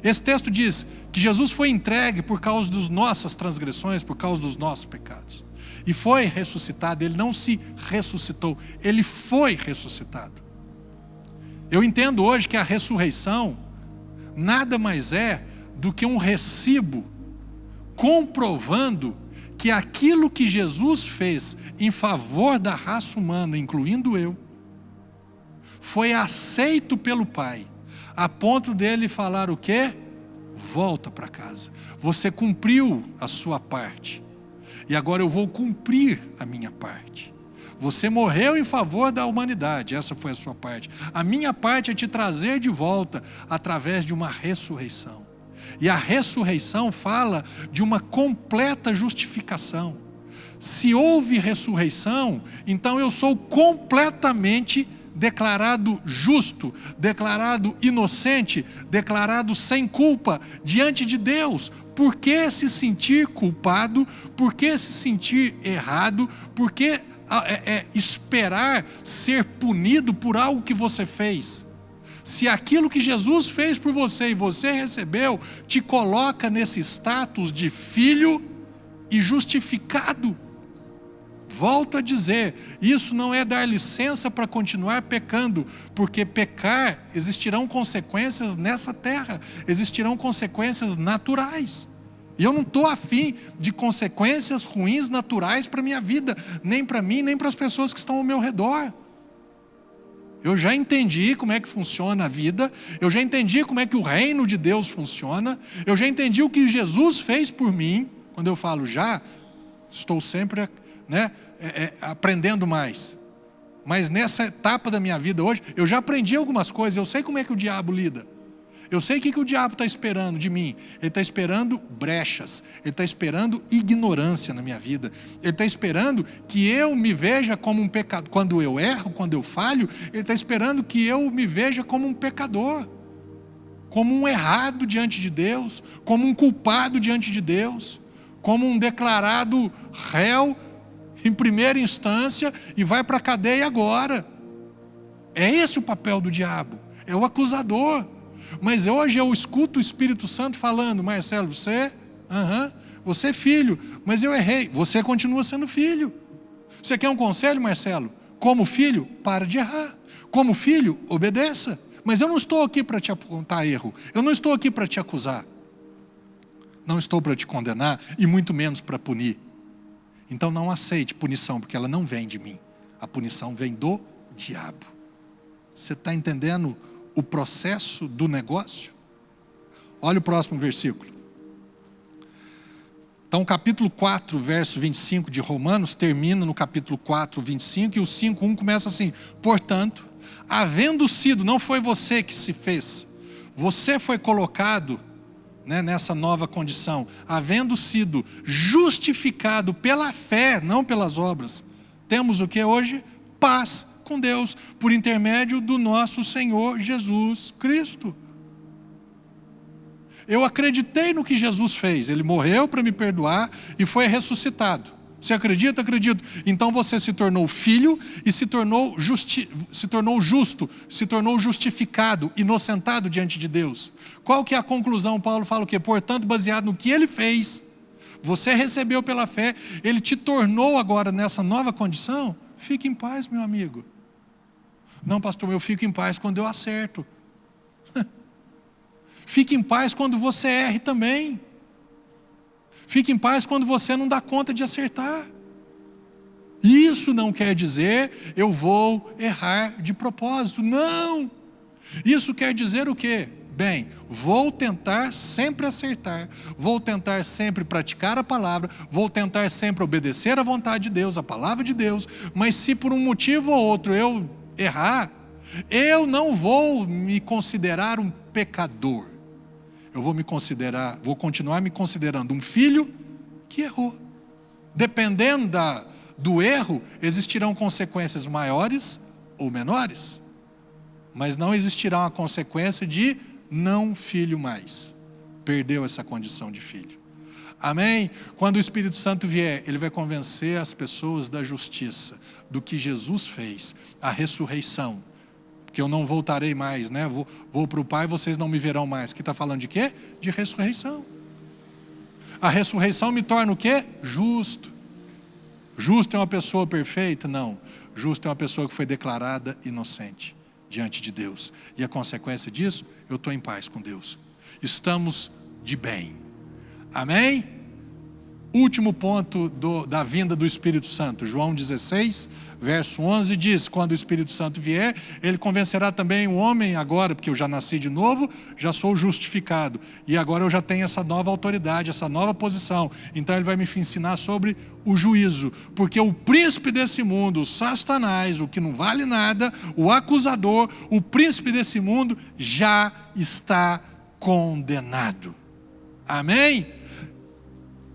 Esse texto diz que Jesus foi entregue por causa das nossas transgressões, por causa dos nossos pecados. E foi ressuscitado, ele não se ressuscitou, ele foi ressuscitado. Eu entendo hoje que a ressurreição nada mais é do que um recibo comprovando que aquilo que Jesus fez em favor da raça humana, incluindo eu, foi aceito pelo Pai, a ponto dele falar o quê? Volta para casa. Você cumpriu a sua parte, e agora eu vou cumprir a minha parte. Você morreu em favor da humanidade, essa foi a sua parte. A minha parte é te trazer de volta através de uma ressurreição. E a ressurreição fala de uma completa justificação. Se houve ressurreição, então eu sou completamente declarado justo, declarado inocente, declarado sem culpa diante de Deus. Por que se sentir culpado? Por que se sentir errado? Por que esperar ser punido por algo que você fez? Se aquilo que Jesus fez por você e você recebeu, te coloca nesse status de filho e justificado. Volto a dizer, isso não é dar licença para continuar pecando, porque pecar, existirão consequências nessa terra, existirão consequências naturais. E eu não estou afim de consequências ruins naturais para a minha vida, nem para mim, nem para as pessoas que estão ao meu redor. Eu já entendi como é que funciona a vida, eu já entendi como é que o reino de Deus funciona, eu já entendi o que Jesus fez por mim. Quando eu falo já, estou sempre aprendendo mais. Mas nessa etapa da minha vida hoje, eu já aprendi algumas coisas, eu sei como é que o diabo lida. Eu sei o que o diabo está esperando de mim. Ele está esperando brechas, ele está esperando ignorância na minha vida, ele está esperando que eu me veja como um pecador. Quando eu erro, quando eu falho, ele está esperando que eu me veja como um pecador, como um errado diante de Deus, como um culpado diante de Deus, como um declarado réu em primeira instância e vai para a cadeia agora. É esse o papel do diabo, é o acusador. Mas hoje eu escuto o Espírito Santo falando: Marcelo, você é filho, mas eu errei. Você continua sendo filho. Você quer um conselho, Marcelo? Como filho, para de errar. Como filho, obedeça. Mas eu não estou aqui para te apontar erro. Eu não estou aqui para te acusar. Não estou para te condenar e muito menos para punir. Então não aceite punição, porque ela não vem de mim. A punição vem do diabo. Você está entendendo o processo do negócio? Olha o próximo versículo. Então, o capítulo 4, verso 25 de Romanos, termina no capítulo 4, 25, e o 5:1 começa assim: portanto, havendo sido, não foi você que se fez, você foi colocado, nessa nova condição, havendo sido justificado pela fé, não pelas obras, temos o que hoje? Paz com Deus, por intermédio do nosso Senhor Jesus Cristo. Eu acreditei no que Jesus fez. Ele morreu para me perdoar e foi ressuscitado. Você acredita? Acredito. Então você se tornou filho e se tornou justo, se tornou justificado, inocentado diante de Deus. Qual que é a conclusão? Paulo fala o quê? Portanto, baseado no que ele fez, você recebeu pela fé, ele te tornou agora nessa nova condição. Fique em paz, meu amigo. Não, pastor, eu fico em paz quando eu acerto. Fique em paz quando você erre também. Fique em paz quando você não dá conta de acertar. Isso não quer dizer eu vou errar de propósito. Não! Isso quer dizer o quê? Bem, vou tentar sempre acertar, vou tentar sempre praticar a palavra, vou tentar sempre obedecer à vontade de Deus, à palavra de Deus, mas se por um motivo ou outro eu errar, eu não vou me considerar um pecador. Eu vou continuar me considerando um filho que errou. Dependendo do erro, existirão consequências maiores ou menores, mas não existirá uma consequência de não filho mais. Perdeu essa condição de filho. Amém? Quando o Espírito Santo vier, ele vai convencer as pessoas da justiça, do que Jesus fez, a ressurreição, que eu não voltarei mais, vou para o Pai, vocês não me verão mais. Que está falando de quê? De ressurreição. A ressurreição me torna o quê? Justo. Justo é uma pessoa perfeita? Não. Justo é uma pessoa que foi declarada inocente diante de Deus. E a consequência disso, eu estou em paz com Deus. Estamos de bem. Amém? Último ponto da vinda do Espírito Santo. João 16, verso 11 diz: quando o Espírito Santo vier, ele convencerá também o homem agora, porque eu já nasci de novo, já sou justificado, e agora eu já tenho essa nova autoridade, essa nova posição. Então ele vai me ensinar sobre o juízo, porque o príncipe desse mundo, o Satanás, o que não vale nada, o acusador, o príncipe desse mundo já está condenado. Amém?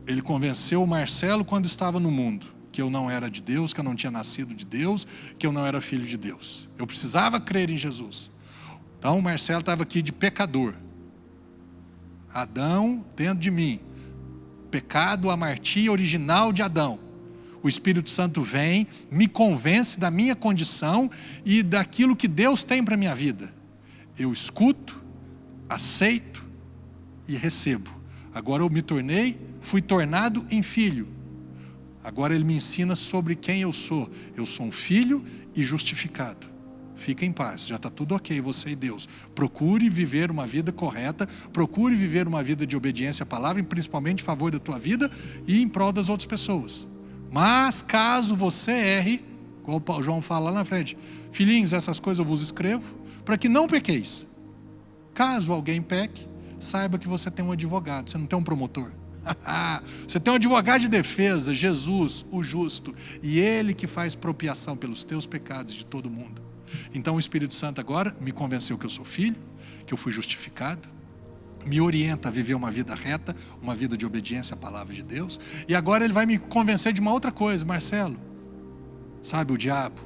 Ele convenceu o Marcelo quando estava no mundo, que eu não era de Deus, que eu não tinha nascido de Deus, que eu não era filho de Deus. Eu precisava crer em Jesus. Então o Marcelo estava aqui de pecador. Adão dentro de mim. Pecado, amartia original de Adão. O Espírito Santo vem, me convence da minha condição e daquilo que Deus tem para a minha vida. Eu escuto, aceito e recebo. Agora eu fui tornado em filho. Agora ele me ensina sobre quem eu sou. Eu sou um filho e justificado. Fica em paz, já está tudo ok, você e Deus. Procure viver uma vida correta, procure viver uma vida de obediência à palavra, e principalmente em favor da tua vida e em prol das outras pessoas. Mas caso você erre, como o João fala lá na frente: filhinhos, essas coisas eu vos escrevo, para que não pequeis. Caso alguém peque, saiba que você tem um advogado, você não tem um promotor. Você tem um advogado de defesa, Jesus, o justo, e Ele que faz propiação pelos teus pecados de todo mundo. Então o Espírito Santo agora me convenceu que eu sou filho, que eu fui justificado, me orienta a viver uma vida reta, uma vida de obediência à palavra de Deus, e agora Ele vai me convencer de uma outra coisa. Marcelo, sabe o diabo,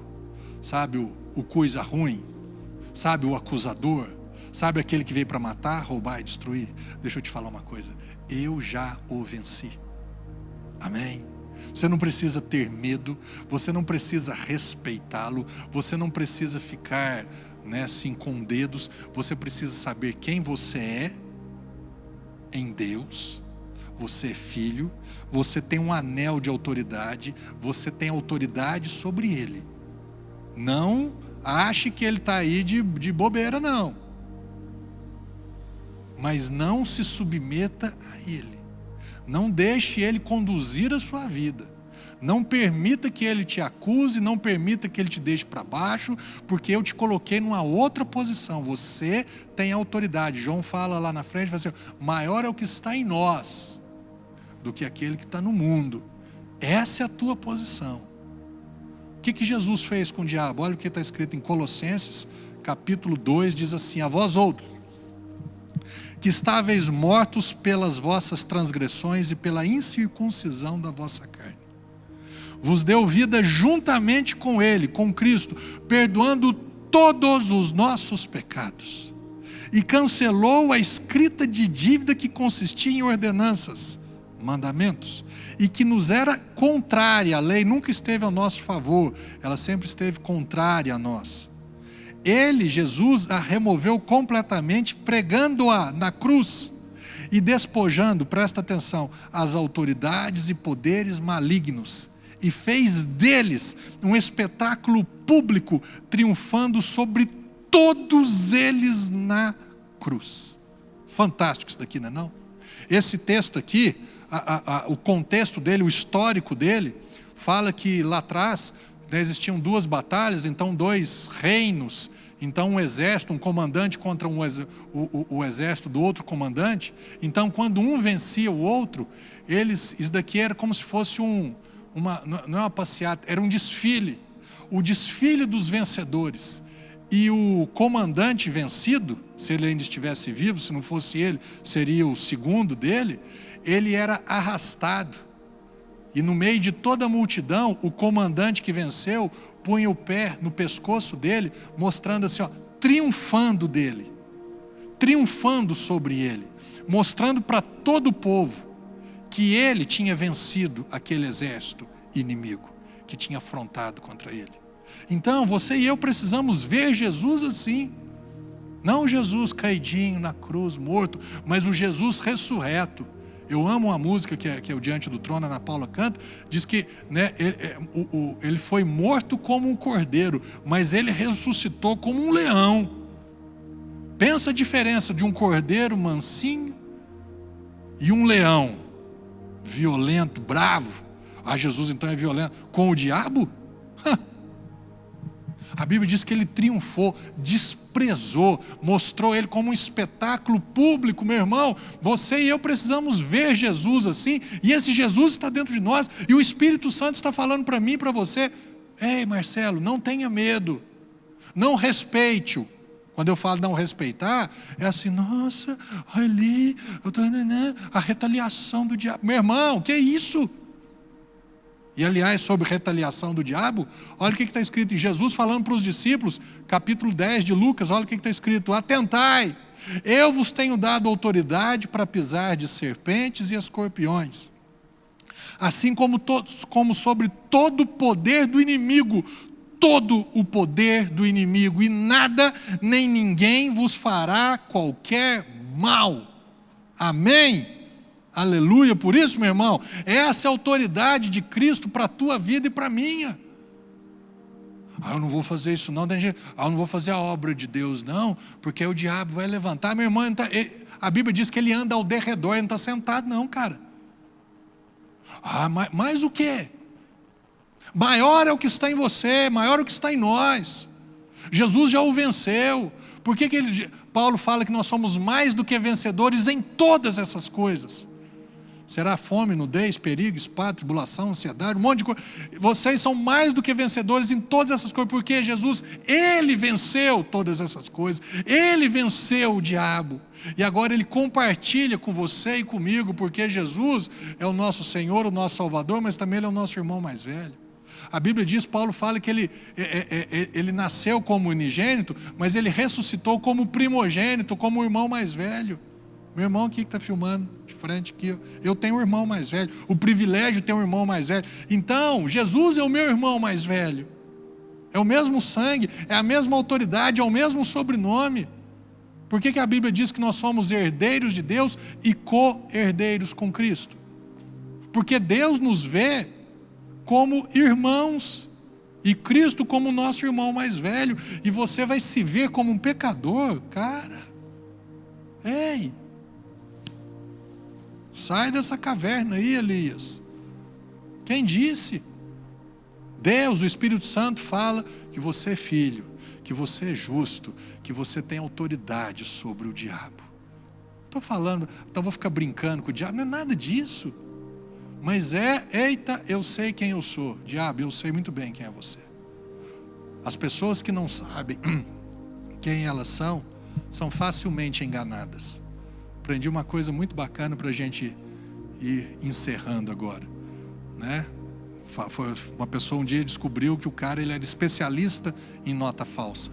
sabe o coisa ruim, sabe o acusador, sabe aquele que veio para matar, roubar e destruir? Deixa eu te falar uma coisa: eu já o venci. Amém? Você não precisa ter medo, você não precisa respeitá-lo, você não precisa ficar, assim, com dedos. Você precisa saber quem você é em Deus. Você é filho, você tem um anel de autoridade, você tem autoridade sobre Ele. Não ache que Ele está aí de bobeira, não. Mas não se submeta a Ele. Não deixe Ele conduzir a sua vida. Não permita que Ele te acuse, não permita que Ele te deixe para baixo, porque eu te coloquei numa outra posição. Você tem autoridade. João fala lá na frente, fala assim, maior é o que está em nós do que aquele que está no mundo. Essa é a tua posição. O que Jesus fez com o diabo? Olha o que está escrito em Colossenses, capítulo 2, diz assim, a vós outros, que estáveis mortos pelas vossas transgressões e pela incircuncisão da vossa carne, vos deu vida juntamente com Ele, com Cristo, perdoando todos os nossos pecados, e cancelou a escrita de dívida que consistia em ordenanças, mandamentos, e que nos era contrária. A lei nunca esteve a nosso favor, ela sempre esteve contrária a nós. Ele, Jesus, a removeu completamente, pregando-a na cruz e despojando, presta atenção, as autoridades e poderes malignos, e fez deles um espetáculo público, triunfando sobre todos eles na cruz. Fantástico isso daqui, não é não? Esse texto aqui, o contexto dele, o histórico dele, fala que lá atrás existiam duas batalhas, então dois reinos, então um exército, um comandante contra o exército do outro comandante. Então quando um vencia o outro, isso daqui era como se fosse não é uma passeata, era um desfile, o desfile dos vencedores. E o comandante vencido, se ele ainda estivesse vivo, se não fosse ele, seria o segundo dele, ele era arrastado. E no meio de toda a multidão, o comandante que venceu punha o pé no pescoço dele, mostrando assim, triunfando dele, triunfando sobre ele, mostrando para todo o povo que ele tinha vencido aquele exército inimigo que tinha afrontado contra ele. Então você e eu precisamos ver Jesus assim, não Jesus caidinho na cruz, morto, mas o Jesus ressurreto. Eu amo uma música que é o Diante do Trono, Ana Paula canta, diz que ele foi morto como um cordeiro, mas ele ressuscitou como um leão. Pensa a diferença de um cordeiro mansinho e um leão violento, bravo. Jesus então é violento com o diabo? A Bíblia diz que ele triunfou, desprezou, mostrou ele como um espetáculo público. Meu irmão, você e eu precisamos ver Jesus assim, e esse Jesus está dentro de nós, e o Espírito Santo está falando para mim e para você, ei Marcelo, não tenha medo, não respeite-o. Quando eu falo não respeitar, é assim, nossa, ali, a retaliação do diabo. Meu irmão, que é isso? E aliás, sobre retaliação do diabo, olha o que está escrito em Jesus falando para os discípulos, capítulo 10 de Lucas, olha o que está escrito, atentai, eu vos tenho dado autoridade para pisar de serpentes e escorpiões, assim como sobre todo o poder do inimigo, todo o poder do inimigo, e nada nem ninguém vos fará qualquer mal. Amém? Aleluia, por isso, meu irmão, essa é a autoridade de Cristo para a tua vida e para a minha. Eu não vou fazer isso não, eu não vou fazer a obra de Deus não, porque o diabo vai levantar. Meu irmão, a Bíblia diz que ele anda ao derredor, ele não está sentado não, cara. Mas o quê? Maior é o que está em você, maior é o que está em nós. Jesus já o venceu. Por que Paulo fala que nós somos mais do que vencedores em todas essas coisas? Será fome, nudez, perigo, espada, tribulação, ansiedade, um monte de coisa. Vocês são mais do que vencedores em todas essas coisas, porque Jesus, Ele venceu todas essas coisas, Ele venceu o diabo, e agora Ele compartilha com você e comigo, porque Jesus é o nosso Senhor, o nosso Salvador, mas também Ele é o nosso irmão mais velho. A Bíblia diz, Paulo fala que ele nasceu como unigênito, mas ele ressuscitou como primogênito, como o irmão mais velho. Meu irmão aqui que está filmando de frente aqui, eu tenho um irmão mais velho, o privilégio de ter um irmão mais velho. Então, Jesus é o meu irmão mais velho. É o mesmo sangue, é a mesma autoridade, é o mesmo sobrenome. Por que a Bíblia diz que nós somos herdeiros de Deus e co-herdeiros com Cristo? Porque Deus nos vê como irmãos e Cristo como nosso irmão mais velho, e você vai se ver como um pecador, cara. Ei, sai dessa caverna aí, Elias. Quem disse? Deus, o Espírito Santo fala que você é filho, que você é justo, que você tem autoridade sobre o diabo. Estou falando, então vou ficar brincando com o diabo, não é nada disso. Mas eita, eu sei quem eu sou. Diabo, eu sei muito bem quem é você. As pessoas que não sabem quem elas são facilmente enganadas. Aprendi uma coisa muito bacana para a gente ir encerrando agora, né? Foi uma pessoa um dia descobriu que o cara ele era especialista em nota falsa.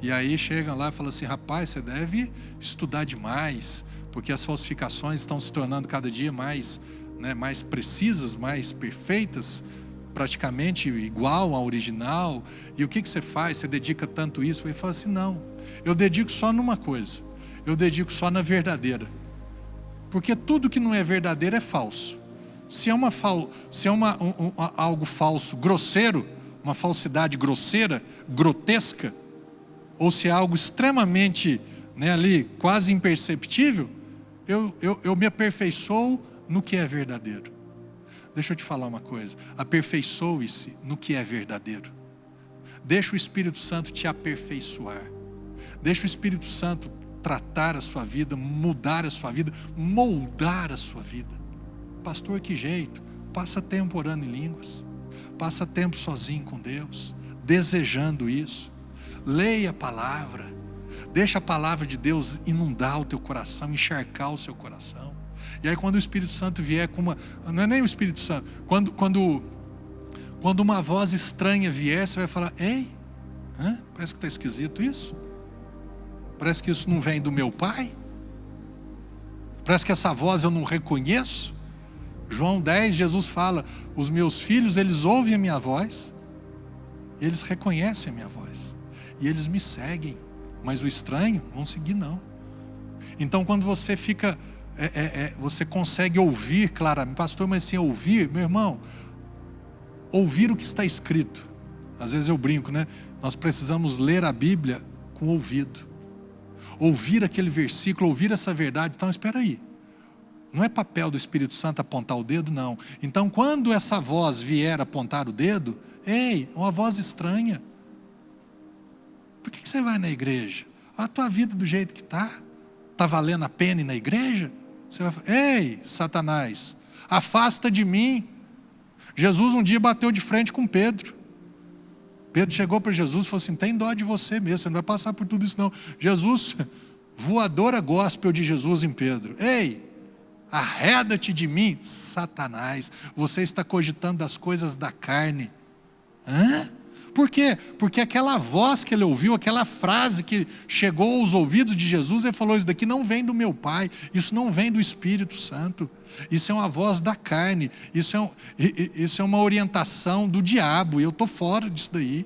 E aí chega lá e fala assim: rapaz, você deve estudar demais, porque as falsificações estão se tornando cada dia mais, né, mais precisas, mais perfeitas, praticamente igual ao original. E o que você faz? Você dedica tanto isso? Ele fala assim: não, eu dedico só numa coisa, eu dedico só na verdadeira, porque tudo que não é verdadeiro é falso. Se é algo falso, grosseiro, uma falsidade grosseira, grotesca, ou se é algo extremamente, né, ali, quase imperceptível, eu me aperfeiçoo no que é verdadeiro. Deixa eu te falar uma coisa, aperfeiçoe-se no que é verdadeiro. Deixa o Espírito Santo te aperfeiçoar. Deixa o Espírito Santo tratar a sua vida, mudar a sua vida, moldar a sua vida. Pastor, que jeito? Passa tempo orando em línguas, passa tempo sozinho com Deus, desejando isso. Leia a palavra, deixa a palavra de Deus inundar o teu coração, encharcar o seu coração. E aí quando o Espírito Santo vier com uma... Não é nem o Espírito Santo, quando uma voz estranha vier, você vai falar: ei, parece que está esquisito isso. Parece que isso não vem do meu pai. Parece que essa voz eu não reconheço. João 10, Jesus fala: os meus filhos, eles ouvem a minha voz, eles reconhecem a minha voz, e eles me seguem, mas o estranho não seguir não. Então quando você fica, você consegue ouvir claramente. Pastor, mas sem ouvir, meu irmão, ouvir o que está escrito. Às vezes eu brinco, né? Nós precisamos ler a Bíblia com o ouvido, ouvir aquele versículo, ouvir essa verdade. Então espera aí, não é papel do Espírito Santo apontar o dedo, não. Então quando essa voz vier apontar o dedo, ei, uma voz estranha. Por que você vai na igreja? A tua vida do jeito que está valendo a pena ir na igreja? Você vai falar: ei, Satanás, afasta de mim. Jesus um dia bateu de frente com Pedro. Pedro chegou para Jesus e falou assim: tem dó de você mesmo, você não vai passar por tudo isso não. Jesus, voadora gospel de Jesus em Pedro: ei, arreda-te de mim, Satanás, você está cogitando das coisas da carne. Por quê? Porque aquela voz que ele ouviu, aquela frase que chegou aos ouvidos de Jesus, ele falou: isso daqui não vem do meu Pai, isso não vem do Espírito Santo, isso é uma voz da carne, isso é uma orientação do diabo, e eu estou fora disso daí.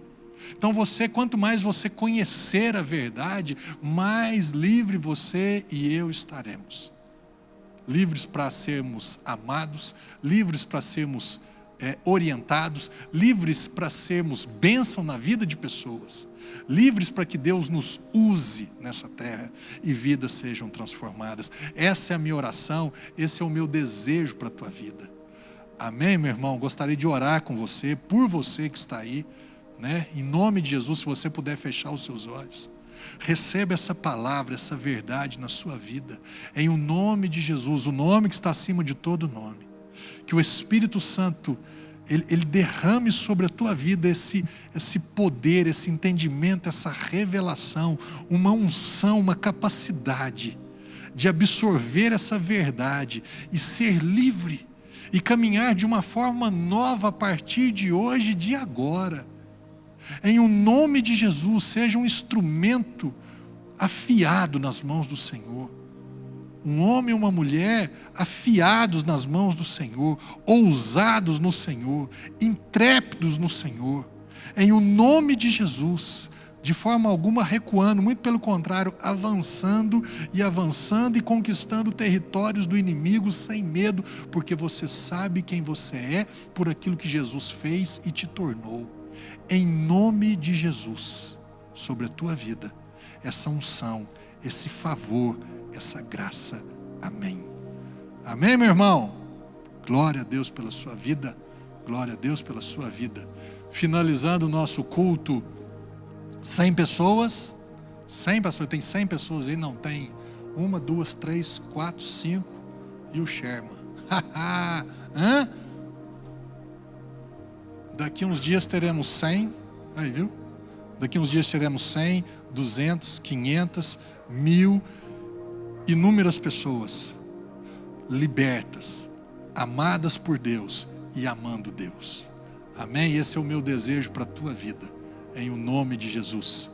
Então quanto mais você conhecer a verdade, mais livre você e eu estaremos. Livres para sermos amados, livres para sermos orientados, livres para sermos bênção na vida de pessoas, livres para que Deus nos use nessa terra e vidas sejam transformadas. Essa é a minha oração, esse é o meu desejo para a tua vida. Amém, meu irmão? Gostaria de orar com você, por você que está aí, né? Em nome de Jesus, se você puder fechar os seus olhos. Receba essa palavra, essa verdade na sua vida, em o nome de Jesus, o nome que está acima de todo nome. Que o Espírito Santo, ele derrame sobre a tua vida esse poder, esse entendimento, essa revelação, uma unção, uma capacidade de absorver essa verdade e ser livre, e caminhar de uma forma nova a partir de hoje e de agora. Em o nome de Jesus, seja um instrumento afiado nas mãos do Senhor. um homem e uma mulher afiados nas mãos do Senhor, ousados no Senhor, intrépidos no Senhor, em o nome de Jesus, de forma alguma recuando, muito pelo contrário, avançando e conquistando territórios do inimigo sem medo, porque você sabe quem você é por aquilo que Jesus fez e te tornou. Em nome de Jesus, sobre a tua vida, essa unção, esse favor, essa graça. Amém. Amém, meu irmão? Glória a Deus pela sua vida. Glória a Deus pela sua vida. Finalizando o nosso culto, 100 pessoas. 100 pessoas, tem 100 pessoas aí? Não, tem 1, 2, 3, 4, 5 e o Sherman. Hã? Daqui uns dias teremos 100, aí viu? Daqui uns dias teremos 100, 200, 500, 1000, inúmeras pessoas libertas, amadas por Deus e amando Deus. Amém? Esse é o meu desejo para a tua vida, em o nome de Jesus.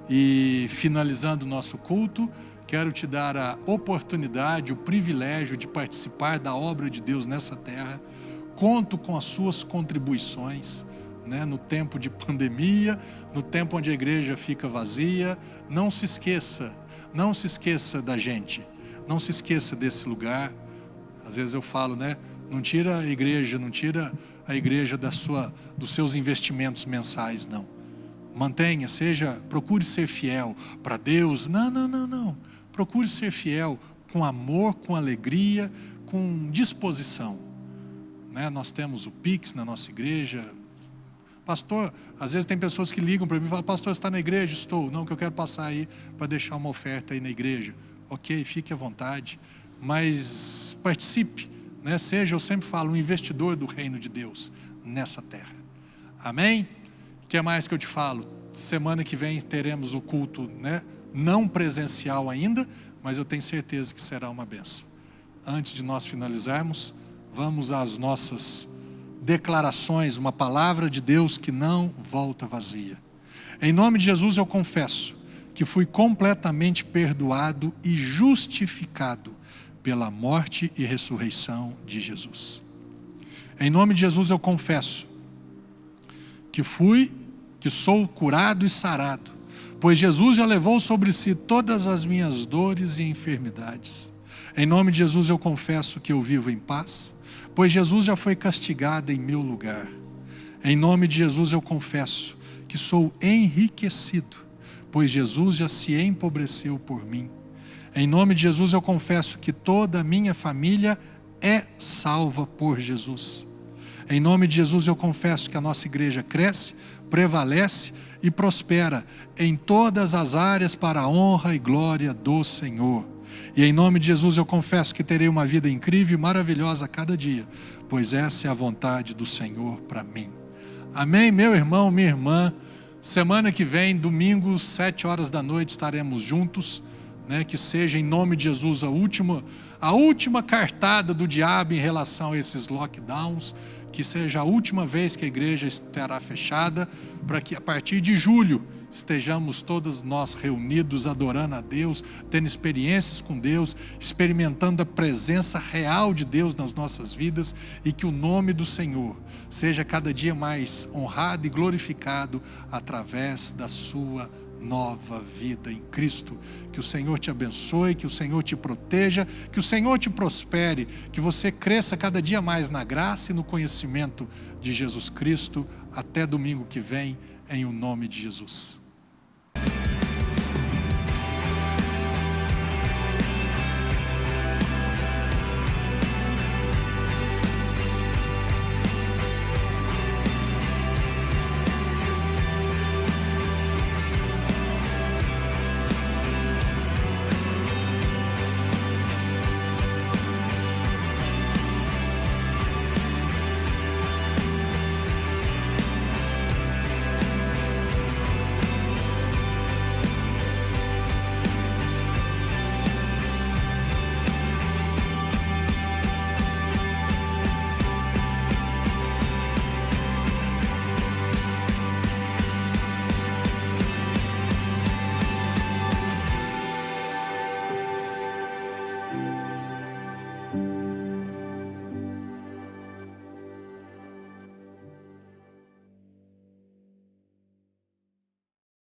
E finalizando o nosso culto, quero te dar a oportunidade, o privilégio de participar da obra de Deus nessa terra. Conto com as suas contribuições, né, no tempo de pandemia, no tempo onde a igreja fica vazia. Não se esqueça da gente, não se esqueça desse lugar. Às vezes eu falo, né, não tira a igreja dos seus investimentos mensais, não. Mantenha, procure ser fiel para Deus. Não. Procure ser fiel com amor, com alegria, com disposição. Né? Nós temos o Pix na nossa igreja. Pastor, às vezes tem pessoas que ligam para mim e falam: pastor, você está na igreja? Estou. Não, que eu quero passar aí para deixar uma oferta aí na igreja. Ok, fique à vontade, mas participe, né? Seja, eu sempre falo, um investidor do reino de Deus nessa terra. Amém? O que mais que eu te falo? Semana que vem teremos o culto, né? Não presencial ainda, mas eu tenho certeza que será uma bênção. Antes de nós finalizarmos, vamos às nossas declarações, uma palavra de Deus que não volta vazia. Em nome de Jesus eu confesso que fui completamente perdoado e justificado pela morte e ressurreição de Jesus. Em nome de Jesus eu confesso que sou curado e sarado, pois Jesus já levou sobre si todas as minhas dores e enfermidades. Em nome de Jesus eu confesso que eu vivo em paz, pois Jesus já foi castigado em meu lugar. Em nome de Jesus eu confesso que sou enriquecido, pois Jesus já se empobreceu por mim. Em nome de Jesus eu confesso que toda a minha família é salva por Jesus. Em nome de Jesus eu confesso que a nossa igreja cresce, prevalece e prospera em todas as áreas para a honra e glória do Senhor. E em nome de Jesus eu confesso que terei uma vida incrível e maravilhosa a cada dia, pois essa é a vontade do Senhor para mim. Amém, meu irmão, minha irmã. Semana que vem, domingo, 7 horas da noite, estaremos juntos, né? Que seja em nome de Jesus a última cartada do diabo em relação a esses lockdowns, que seja a última vez que a igreja estará fechada, para que a partir de julho estejamos todos nós reunidos, adorando a Deus, tendo experiências com Deus, experimentando a presença real de Deus nas nossas vidas, e que o nome do Senhor seja cada dia mais honrado e glorificado através da sua nova vida em Cristo. Que o Senhor te abençoe, que o Senhor te proteja, que o Senhor te prospere, que você cresça cada dia mais na graça e no conhecimento de Jesus Cristo. Até domingo que vem, em o nome de Jesus.